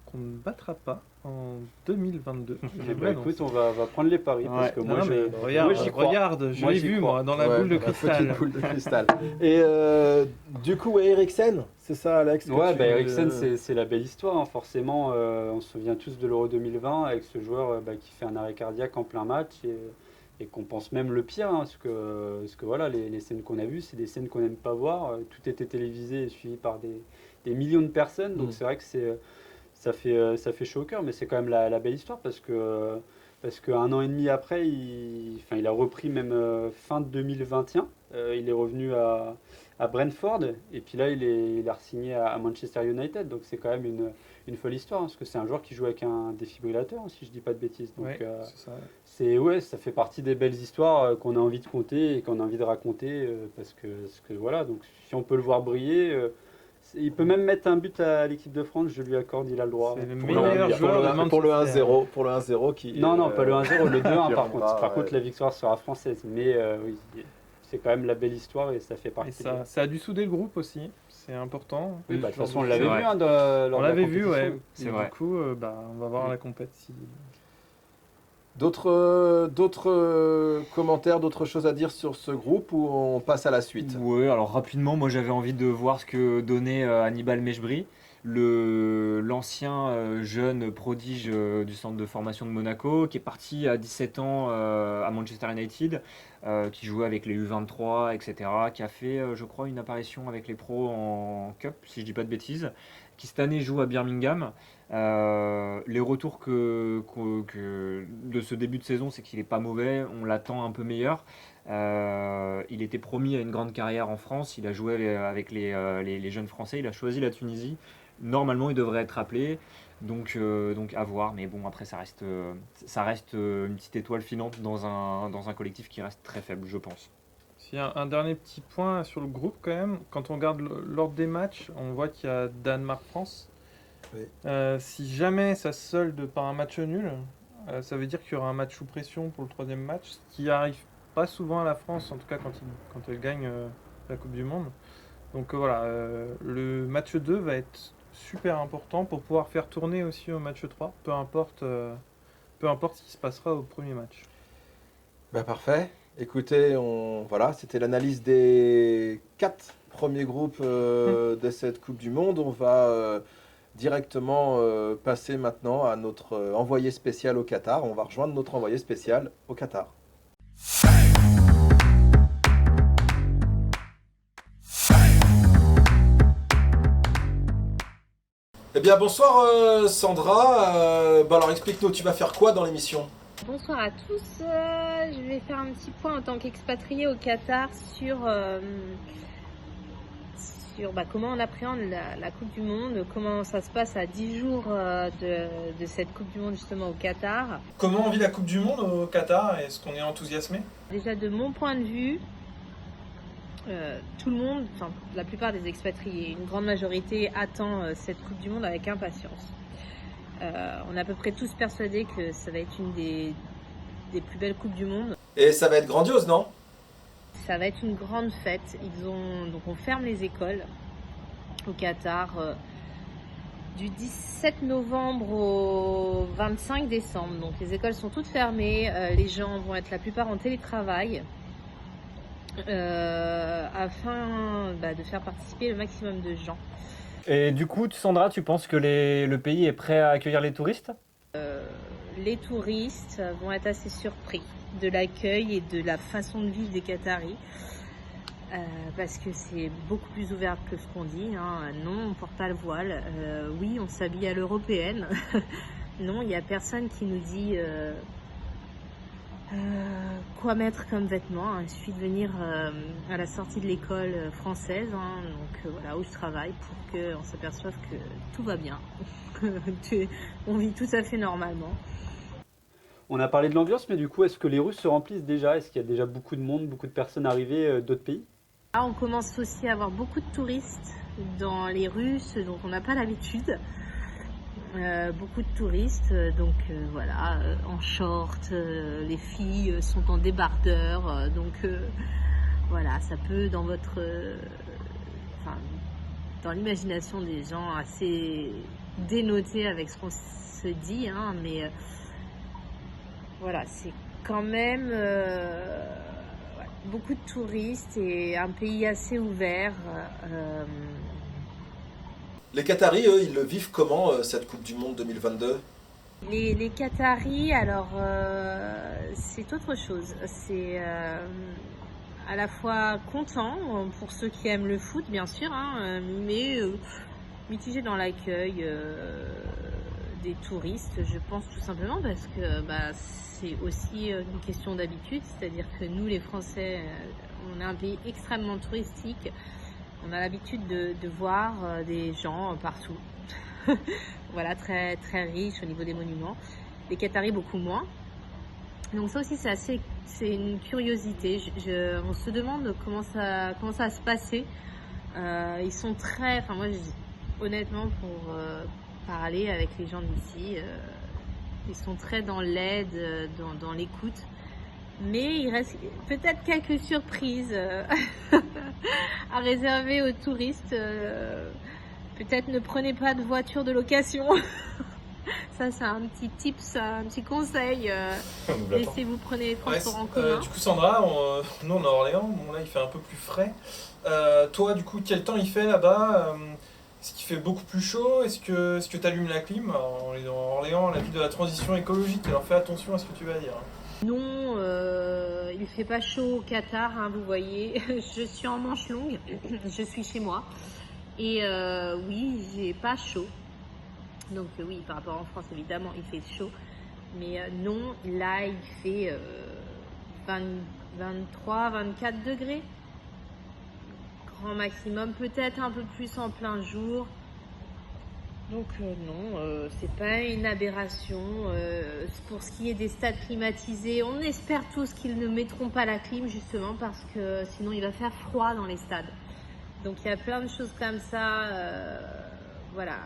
qu'on ne battra pas en 2022. Eh Je ben, vous l'annonce. écoute, on va prendre les paris, parce Ouais. que Non, moi, mais moi, j'y crois. regarde, je Moi, l'ai j'y vu crois. moi dans la ouais, boule de la petite cristal. boule de cristal. Et du coup, ouais, Eriksen, c'est ça, Alex que Ouais, tu- bah, Eriksen, c'est la belle histoire. Hein. Forcément, on se souvient tous de l'Euro 2020 avec ce joueur bah, qui fait un arrêt cardiaque en plein match et qu'on pense même le pire. Hein, parce que voilà, les scènes qu'on a vues, c'est des scènes qu'on n'aime pas voir. Tout était télévisé et suivi par des millions de personnes. Donc Mm. c'est vrai que ça fait chaud au cœur, mais c'est quand même la belle histoire parce qu'un an et demi après, il a repris même fin 2021. Il est revenu à Brentford et puis là il est re-signé à Manchester United. Donc c'est quand même une folle histoire hein, parce que c'est un joueur qui joue avec un défibrillateur, si je dis pas de bêtises. Donc Ouais, c'est ça. ouais, ça fait partie des belles histoires qu'on a envie de compter et qu'on a envie de raconter parce que voilà. Donc si on peut le voir briller. Il peut même mettre un but à l'équipe de France, je lui accorde, il a le droit. C'est le Pour meilleur le- joueur de pour le- Pour le Manchester. 1-0, pour le 1-0 qui. Non, pas le 1-0, le 2-1 qui par contre. rendra, Par contre, ouais. la victoire sera française. Mais oui, c'est quand même la belle histoire et ça fait Et partie. ça a dû souder le groupe aussi, c'est important. Oui, bah, de toute façon, on C'est l'avait vrai. vu lors On de la l'avait vu, compétition. ouais. C'est Et vrai. Du coup, on va voir la compétition. D'autres commentaires, d'autres choses à dire sur ce groupe ou on passe à la suite? Ouais, alors rapidement, moi j'avais envie de voir ce que donnait Hannibal Mejbri, l'ancien jeune prodige du centre de formation de Monaco, qui est parti à 17 ans à Manchester United, qui jouait avec les U23, etc., qui a fait, je crois, une apparition avec les pros en Cup, si je dis pas de bêtises, qui cette année joue à Birmingham. Les retours de ce début de saison, c'est qu'il n'est pas mauvais, on l'attend un peu meilleur. Il était promis à une grande carrière en France, il a joué avec les jeunes Français, il a choisi la Tunisie. Normalement, il devrait être appelé, donc à voir. Mais bon, après, ça reste une petite étoile filante dans un collectif qui reste très faible, je pense. S'il y a un dernier petit point sur le groupe quand même, quand on regarde l'ordre des matchs, on voit qu'il y a Danemark-France. Oui. Si jamais ça se solde par un match nul, ça veut dire qu'il y aura un match sous pression pour le troisième match, ce qui arrive pas souvent à la France, en tout cas quand elle gagne la Coupe du Monde. Donc voilà, le match 2 va être super important pour pouvoir faire tourner aussi au match 3, peu importe ce qui se passera au premier match. Bah, parfait. Écoutez, voilà, c'était l'analyse des 4 premiers groupes de cette Coupe du Monde. On va directement passer maintenant à notre envoyé spécial au Qatar. On va rejoindre notre envoyé spécial au Qatar. Eh bien, bonsoir Sandra. Alors explique-nous, tu vas faire quoi dans l'émission? Bonsoir à tous, je vais faire un petit point en tant qu'expatrié au Qatar sur comment on appréhende la Coupe du Monde, comment ça se passe à 10 jours de cette Coupe du Monde justement au Qatar. Comment on vit la Coupe du Monde au Qatar? Est-ce qu'on est enthousiasmé? Déjà de mon point de vue, tout le monde, enfin la plupart des expatriés, une grande majorité attend cette Coupe du Monde avec impatience. On est à peu près tous persuadés que ça va être une des plus belles Coupes du Monde. Et ça va être grandiose, non? Ça va être une grande fête. Donc on ferme les écoles au Qatar du 17 novembre au 25 décembre. Donc les écoles sont toutes fermées. Les gens vont être la plupart en télétravail afin de faire participer le maximum de gens. Et du coup, Sandra, tu penses que le pays est prêt à accueillir les touristes? Les touristes vont être assez surpris de l'accueil et de la façon de vivre des Qataris parce que c'est beaucoup plus ouvert que ce qu'on dit, hein. Non, on porte pas le voile, oui, on s'habille à l'européenne. Non, il n'y a personne qui nous dit quoi mettre comme vêtements, hein. Il suffit de venir à la sortie de l'école française, hein, donc voilà, où je travaille, pour qu'on s'aperçoive que tout va bien. On vit tout à fait normalement. On a parlé de l'ambiance, mais du coup, est-ce que les rues se remplissent déjà? Est-ce qu'il y a déjà beaucoup de monde, beaucoup de personnes arrivées d'autres pays? Là, on commence aussi à avoir beaucoup de touristes dans les rues, ce dont on n'a pas l'habitude. Beaucoup de touristes, donc voilà, en short, les filles sont en débardeur, donc voilà, ça peut dans dans l'imagination des gens assez dénoter avec ce qu'on se dit, hein, mais voilà, c'est quand même beaucoup de touristes et un pays assez ouvert. Les Qataris, eux, ils le vivent comment, cette Coupe du Monde 2022? Les Qataris, alors, c'est autre chose. C'est à la fois content pour ceux qui aiment le foot, bien sûr, hein, mais mitigé dans l'accueil des touristes, je pense tout simplement parce que c'est aussi une question d'habitude, c'est-à-dire que nous, les Français, on est un pays extrêmement touristique. On a l'habitude de voir des gens partout, voilà, très, très riches au niveau des monuments. Les Qataris, beaucoup moins. Donc ça aussi, c'est une curiosité. On se demande comment ça va se passer Ils sont très... Enfin, moi, honnêtement, pour parler avec les gens d'ici, ils sont très dans l'aide, dans l'écoute. Mais il reste peut-être quelques surprises à réserver aux touristes. Peut-être ne prenez pas de voiture de location. Ça, c'est un petit tips, un petit conseil. Laissez-vous prendre les transports en commun. Du coup, Sandra, nous on est à Orléans. Bon, là, il fait un peu plus frais. Toi, du coup, quel temps il fait là-bas? Est-ce qu'il fait beaucoup plus chaud? Est-ce que tu allumes la clim? On est dans Orléans, la ville de la transition écologique. Alors fais attention à ce que tu vas dire. Non, il fait pas chaud au Qatar, hein, vous voyez. Je suis en manche longue, je suis chez moi. Et oui, j'ai pas chaud. Donc oui, par rapport en France, évidemment, il fait chaud. Mais non, là, il fait 23, 24 degrés. Grand maximum, peut-être un peu plus en plein jour. Donc non, c'est pas une aberration. Pour ce qui est des stades climatisés, on espère tous qu'ils ne mettront pas la clim, justement, parce que sinon il va faire froid dans les stades. Donc il y a plein de choses comme ça, voilà,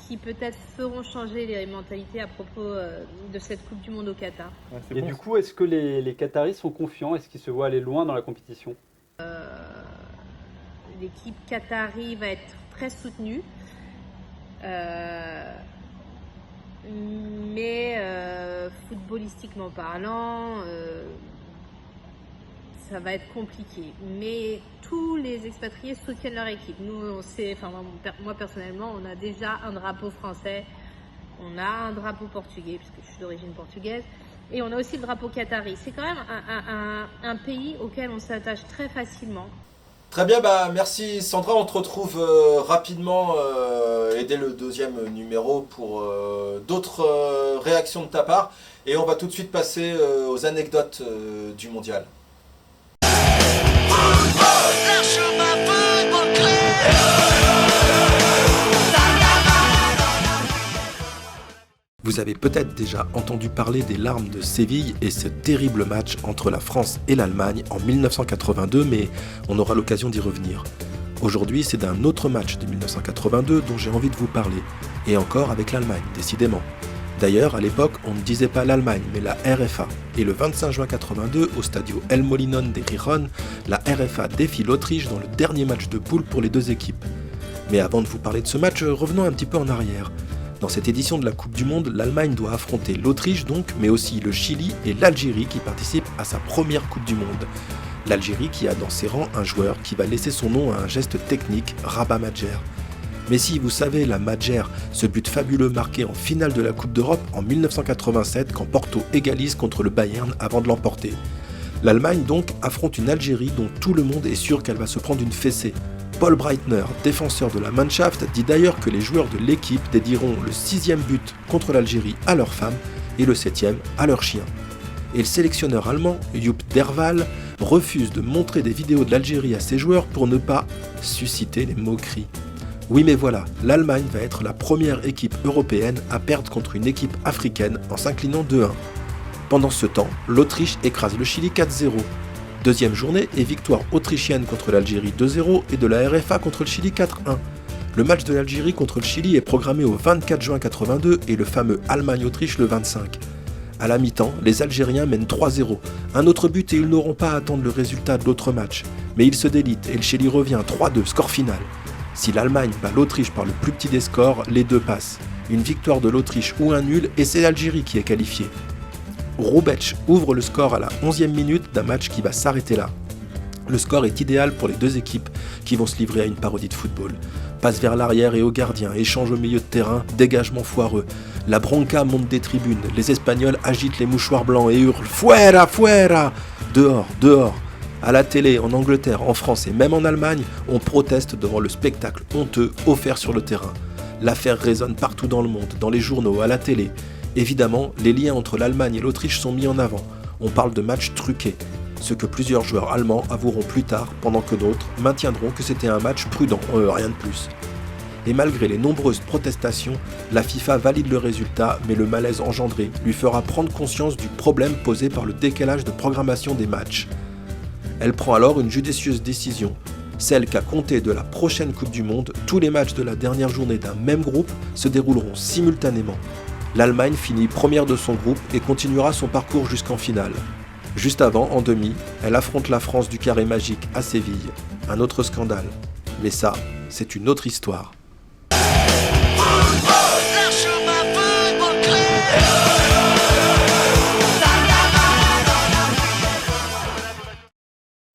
qui peut-être feront changer les mentalités à propos de cette Coupe du Monde au Qatar. Ouais, Et du coup, est-ce que les Qataris sont confiants? Est-ce qu'ils se voient aller loin dans la compétition? L'équipe qatari va être très soutenue, mais footballistiquement parlant, ça va être compliqué. Mais tous les expatriés soutiennent leur équipe. Nous, on sait, enfin moi personnellement, on a déjà un drapeau français, on a un drapeau portugais puisque je suis d'origine portugaise, et on a aussi le drapeau qatari. C'est quand même un pays auquel on s'attache très facilement. Très bien, merci Sandra, on te retrouve rapidement et dès le deuxième numéro pour d'autres réactions de ta part. Et on va tout de suite passer aux anecdotes du mondial. Vous avez peut-être déjà entendu parler des larmes de Séville et ce terrible match entre la France et l'Allemagne en 1982, mais on aura l'occasion d'y revenir. Aujourd'hui, c'est d'un autre match de 1982 dont j'ai envie de vous parler, et encore avec l'Allemagne, décidément. D'ailleurs, à l'époque, on ne disait pas l'Allemagne, mais la RFA. Et le 25 juin 82, au Stadio El Molinón de Gijón, la RFA défie l'Autriche dans le dernier match de poule pour les deux équipes. Mais avant de vous parler de ce match, revenons un petit peu en arrière. Dans cette édition de la Coupe du Monde, l'Allemagne doit affronter l'Autriche donc, mais aussi le Chili et l'Algérie qui participent à sa première Coupe du Monde. L'Algérie qui a dans ses rangs un joueur qui va laisser son nom à un geste technique, Rabat Madjer. Mais si vous savez la Madjer, ce but fabuleux marqué en finale de la Coupe d'Europe en 1987 quand Porto égalise contre le Bayern avant de l'emporter. L'Allemagne donc affronte une Algérie dont tout le monde est sûr qu'elle va se prendre une fessée. Paul Breitner, défenseur de la Mannschaft, dit d'ailleurs que les joueurs de l'équipe dédieront le 6e but contre l'Algérie à leurs femmes et le 7e à leurs chiens. Et le sélectionneur allemand, Jupp Derwall, refuse de montrer des vidéos de l'Algérie à ses joueurs pour ne pas susciter les moqueries. Oui mais voilà, l'Allemagne va être la première équipe européenne à perdre contre une équipe africaine en s'inclinant 2-1. Pendant ce temps, l'Autriche écrase le Chili 4-0. Deuxième journée et victoire autrichienne contre l'Algérie 2-0 et de la RFA contre le Chili 4-1. Le match de l'Algérie contre le Chili est programmé au 24 juin 82 et le fameux Allemagne-Autriche le 25. À la mi-temps, les Algériens mènent 3-0. Un autre but et ils n'auront pas à attendre le résultat de l'autre match. Mais ils se délitent et le Chili revient 3-2, score final. Si l'Allemagne bat l'Autriche par le plus petit des scores, les deux passent. Une victoire de l'Autriche ou un nul et c'est l'Algérie qui est qualifiée. Hrubesch ouvre le score à la 11e minute d'un match qui va s'arrêter là. Le score est idéal pour les deux équipes qui vont se livrer à une parodie de football. Passe vers l'arrière et au gardien, échange au milieu de terrain, dégagement foireux. La bronca monte des tribunes, les Espagnols agitent les mouchoirs blancs et hurlent « Fuera, fuera !» Dehors, dehors. À la télé, en Angleterre, en France et même en Allemagne, on proteste devant le spectacle honteux offert sur le terrain. L'affaire résonne partout dans le monde, dans les journaux, à la télé. Évidemment, les liens entre l'Allemagne et l'Autriche sont mis en avant. On parle de matchs truqués, ce que plusieurs joueurs allemands avoueront plus tard, pendant que d'autres maintiendront que c'était un match prudent, rien de plus. Et malgré les nombreuses protestations, la FIFA valide le résultat, mais le malaise engendré lui fera prendre conscience du problème posé par le décalage de programmation des matchs. Elle prend alors une judicieuse décision, celle qu'à compter de la prochaine Coupe du Monde, tous les matchs de la dernière journée d'un même groupe se dérouleront simultanément. L'Allemagne finit première de son groupe et continuera son parcours jusqu'en finale. Juste avant, en demi, elle affronte la France du carré magique à Séville. Un autre scandale. Mais ça, c'est une autre histoire.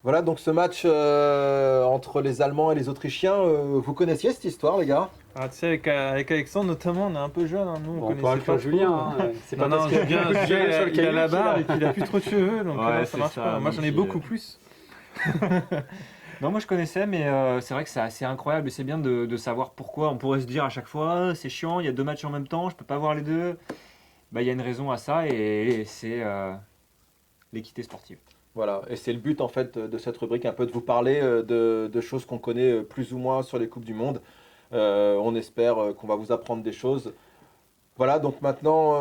Voilà donc ce match entre les Allemands et les Autrichiens. Vous connaissiez cette histoire, les gars? Ah, tu sais, avec Alexandre notamment, on est un peu jeune, hein, nous on On parle connaissait pas que Julien. trop. C'est Non, pas non, parce qu'il y a Julien, beaucoup de Julien, cheveux sur le il a caillou la qu'il a- barbe et puis il a plus trop de cheveux, donc Ouais, ça c'est marche ça, pas. Moi j'en ai donc, beaucoup plus. Non, moi je connaissais, mais c'est vrai que c'est assez incroyable et c'est bien de savoir pourquoi. On pourrait se dire à chaque fois, ah, c'est chiant, il y a 2 matchs en même temps, je peux pas voir les deux. Bah, il y a une raison à ça et c'est l'équité sportive. Voilà, et c'est le but en fait de cette rubrique, un peu de vous parler de choses qu'on connaît plus ou moins sur les Coupes du Monde. On espère qu'on va vous apprendre des choses. Voilà, donc maintenant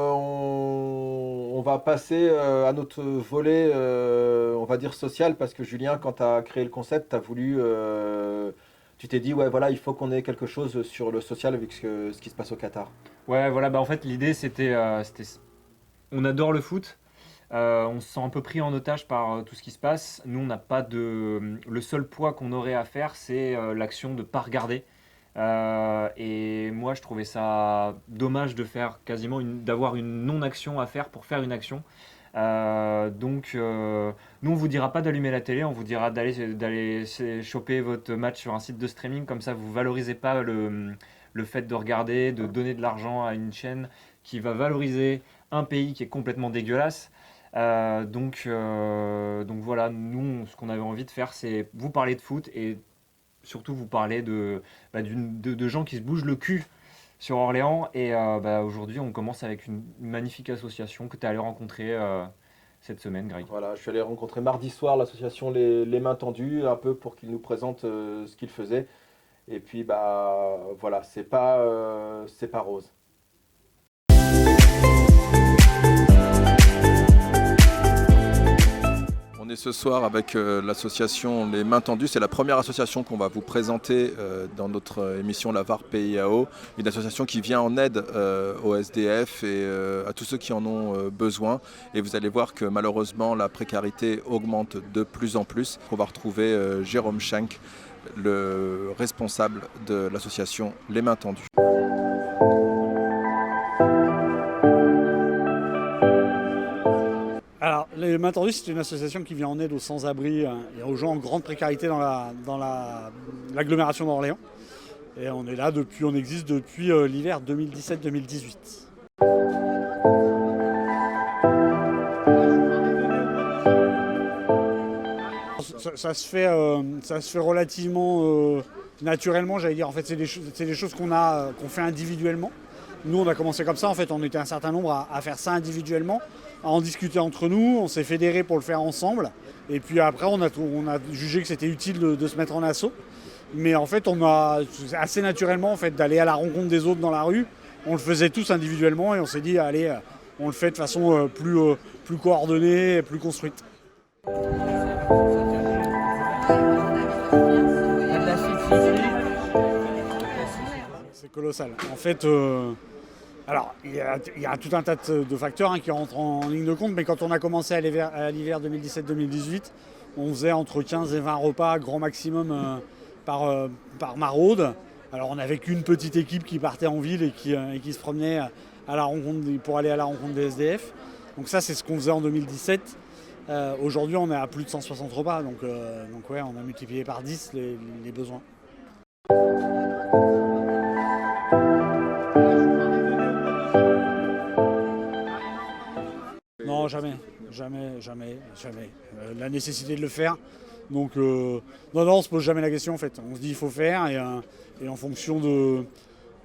on va passer à notre volet, on va dire social, parce que Julien, quand tu as créé le concept, tu t'es dit, ouais, voilà, il faut qu'on ait quelque chose sur le social avec ce qui se passe au Qatar. Ouais, voilà, bah en fait l'idée on adore le foot. On se sent un peu pris en otage par tout ce qui se passe. Nous, on n'a pas de. Le seul poids qu'on aurait à faire, c'est l'action de ne pas regarder. Et moi, je trouvais ça dommage de faire d'avoir une non-action à faire pour faire une action. Nous, on vous dira pas d'allumer la télé, on vous dira d'aller choper votre match sur un site de streaming. Comme ça, vous valorisez pas le fait de regarder, de donner de l'argent à une chaîne qui va valoriser un pays qui est complètement dégueulasse. Donc voilà, nous, ce qu'on avait envie de faire, c'est vous parler de foot et surtout vous parler de gens qui se bougent le cul sur Orléans. Et aujourd'hui, on commence avec une magnifique association que tu es allé rencontrer cette semaine, Greg. Voilà, je suis allé rencontrer mardi soir l'association les Mains Tendues, un peu pour qu'ils nous présentent ce qu'ils faisaient. Et puis, voilà, c'est pas rose. On est ce soir avec l'association Les Mains Tendues. C'est la première association qu'on va vous présenter dans notre émission La VAR PIAO. Une association qui vient en aide aux SDF et à tous ceux qui en ont besoin. Et vous allez voir que malheureusement la précarité augmente de plus en plus. On va retrouver Jérôme Schenk, le responsable de l'association Les Mains Tendues. Alors, les Mains Tendues, c'est une association qui vient en aide aux sans-abri et aux gens en grande précarité dans l'agglomération d'Orléans. Et on est là on existe depuis l'hiver 2017-2018. Ça se fait relativement naturellement, j'allais dire. En fait, c'est des choses qu'on fait individuellement. Nous, on a commencé comme ça. En fait, on était un certain nombre à faire ça individuellement, à en discuter entre nous. On s'est fédérés pour le faire ensemble. Et puis après, on a jugé que c'était utile de se mettre en assaut. Mais en fait, on a assez naturellement en fait, d'aller à la rencontre des autres dans la rue. On le faisait tous individuellement et on s'est dit, allez, on le fait de façon plus coordonnée et plus construite. C'est colossal. En fait, alors il y a tout un tas de facteurs qui rentrent en ligne de compte, mais quand on a commencé à l'hiver 2017-2018, on faisait entre 15 et 20 repas grand maximum par maraude. Alors on n'avait qu'une petite équipe qui partait en ville et qui se promenait pour aller à la rencontre des SDF. Donc ça, c'est ce qu'on faisait en 2017. Aujourd'hui, on est à plus de 160 repas, donc ouais, on a multiplié par 10 les besoins. Non, jamais. La nécessité de le faire. Donc, non, on se pose jamais la question en fait. On se dit il faut faire et en fonction de,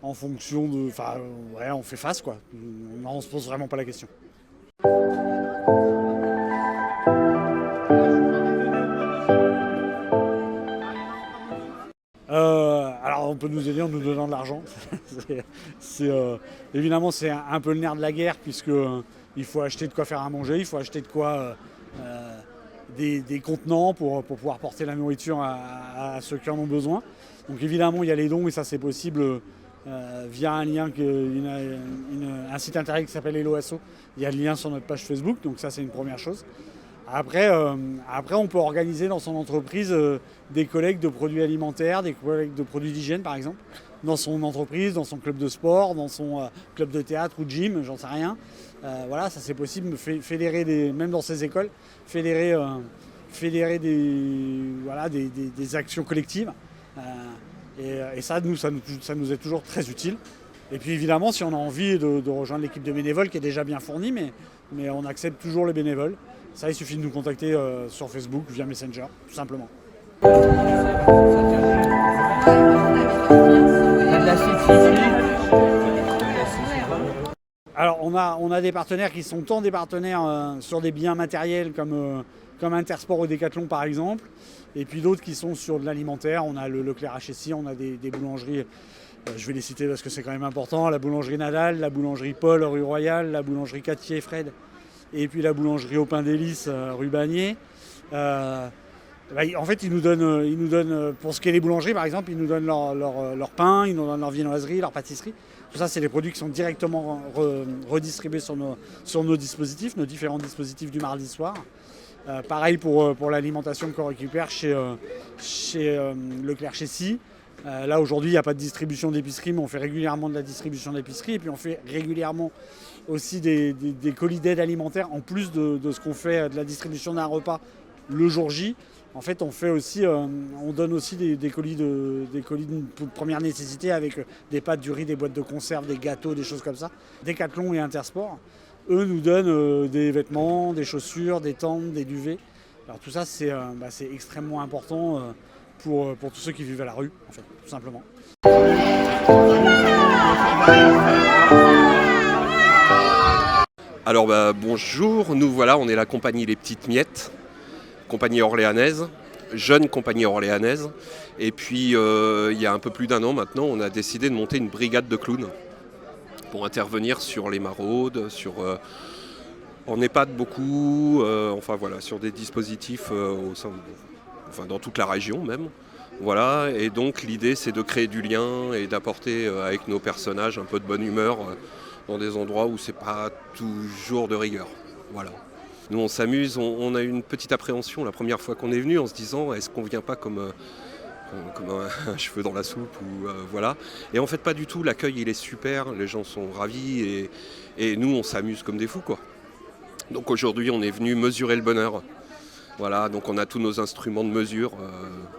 enfin, ouais, on fait face quoi. Non, on se pose vraiment pas la question. Alors on peut nous aider en nous donnant de l'argent. Évidemment c'est un peu le nerf de la guerre puisque il faut acheter de quoi faire à manger, il faut acheter de quoi des contenants pour pouvoir porter la nourriture à ceux qui en ont besoin. Donc évidemment, il y a les dons et ça c'est possible via un lien, un site internet qui s'appelle HelloAsso. Il y a le lien sur notre page Facebook, donc ça c'est une première chose. Après, on peut organiser dans son entreprise des collectes de produits alimentaires, des collectes de produits d'hygiène par exemple, dans son entreprise, dans son club de sport, dans son club de théâtre ou de gym, j'en sais rien. Voilà, ça c'est possible, fédérer même dans ces écoles, fédérer des actions collectives. Et ça nous est toujours très utile. Et puis évidemment, si on a envie de rejoindre l'équipe de bénévoles qui est déjà bien fournie, mais on accepte toujours les bénévoles. Ça, il suffit de nous contacter sur Facebook via Messenger, tout simplement. Alors on a des partenaires qui sont tant des partenaires sur des biens matériels comme Intersport ou Decathlon par exemple, et puis d'autres qui sont sur de l'alimentaire. On a le Leclerc HSI, on a des boulangeries, je vais les citer parce que c'est quand même important, la boulangerie Nadal, la boulangerie Paul rue Royale, la boulangerie Cattier et Fred, et puis la boulangerie Au Pain d'Hélice rue Bagné. En fait, ils nous donnent, pour ce qui est des boulangeries par exemple, ils nous donnent leur pain, ils nous donnent leur viennoiserie, leur pâtisserie. Tout ça, c'est des produits qui sont directement redistribués sur nos dispositifs, nos différents dispositifs du mardi soir. Pareil pour l'alimentation qu'on récupère chez Leclerc HSI. Là, aujourd'hui, il n'y a pas de distribution d'épicerie, mais on fait régulièrement de la distribution d'épicerie. Et puis, on fait régulièrement aussi des colis d'aide alimentaire, en plus de ce qu'on fait de la distribution d'un repas le jour J. En fait, on donne aussi des colis de première nécessité avec des pâtes, du riz, des boîtes de conserve, des gâteaux, des choses comme ça. Decathlon et Intersport, eux, nous donnent des vêtements, des chaussures, des tentes, des duvets. Alors tout ça, c'est extrêmement important pour tous ceux qui vivent à la rue, en fait, tout simplement. Alors bonjour, nous voilà, on est la compagnie Les Petites Miettes, compagnie orléanaise, jeune compagnie orléanaise. Et puis il y a un peu plus d'un an maintenant, on a décidé de monter une brigade de clowns pour intervenir sur les maraudes, en EHPAD beaucoup, sur des dispositifs dans toute la région même. Voilà, et donc l'idée c'est de créer du lien et d'apporter avec nos personnages un peu de bonne humeur dans des endroits où c'est pas toujours de rigueur. Voilà. Nous on s'amuse, on a eu une petite appréhension la première fois qu'on est venu en se disant est-ce qu'on vient pas comme un cheveu dans la soupe ou voilà. Et en fait pas du tout, l'accueil il est super, les gens sont ravis et nous on s'amuse comme des fous quoi. Donc aujourd'hui on est venu mesurer le bonheur. Voilà, donc on a tous nos instruments de mesure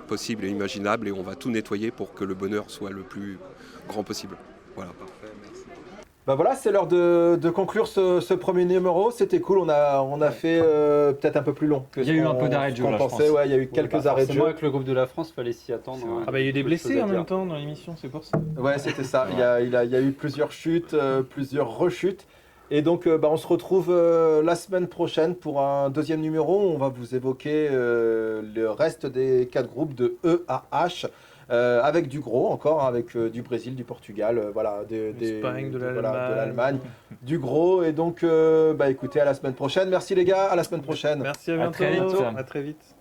possibles et imaginables et on va tout nettoyer pour que le bonheur soit le plus grand possible. Voilà. Parfait, merci. Bah voilà, c'est l'heure de conclure ce premier numéro. C'était cool, on a fait peut-être un peu plus long. Il y a eu un peu d'arrêt de jeu là, je pense. Ouais, il y a eu quelques arrêts de jeu. Avec le groupe de la France, il fallait s'y attendre. Ah bah il y a eu des blessés en même temps dans l'émission, c'est pour ça. Ouais, c'était ça. Il y a eu plusieurs chutes, plusieurs rechutes. Et donc, on se retrouve la semaine prochaine pour un deuxième numéro. On va vous évoquer le reste des 4 groupes de EAH. Avec du gros encore, avec du Brésil, du Portugal, de l'Allemagne, du gros. Et donc, écoutez, à la semaine prochaine. Merci les gars, à la semaine prochaine. Merci, à bientôt. À très vite. À très vite.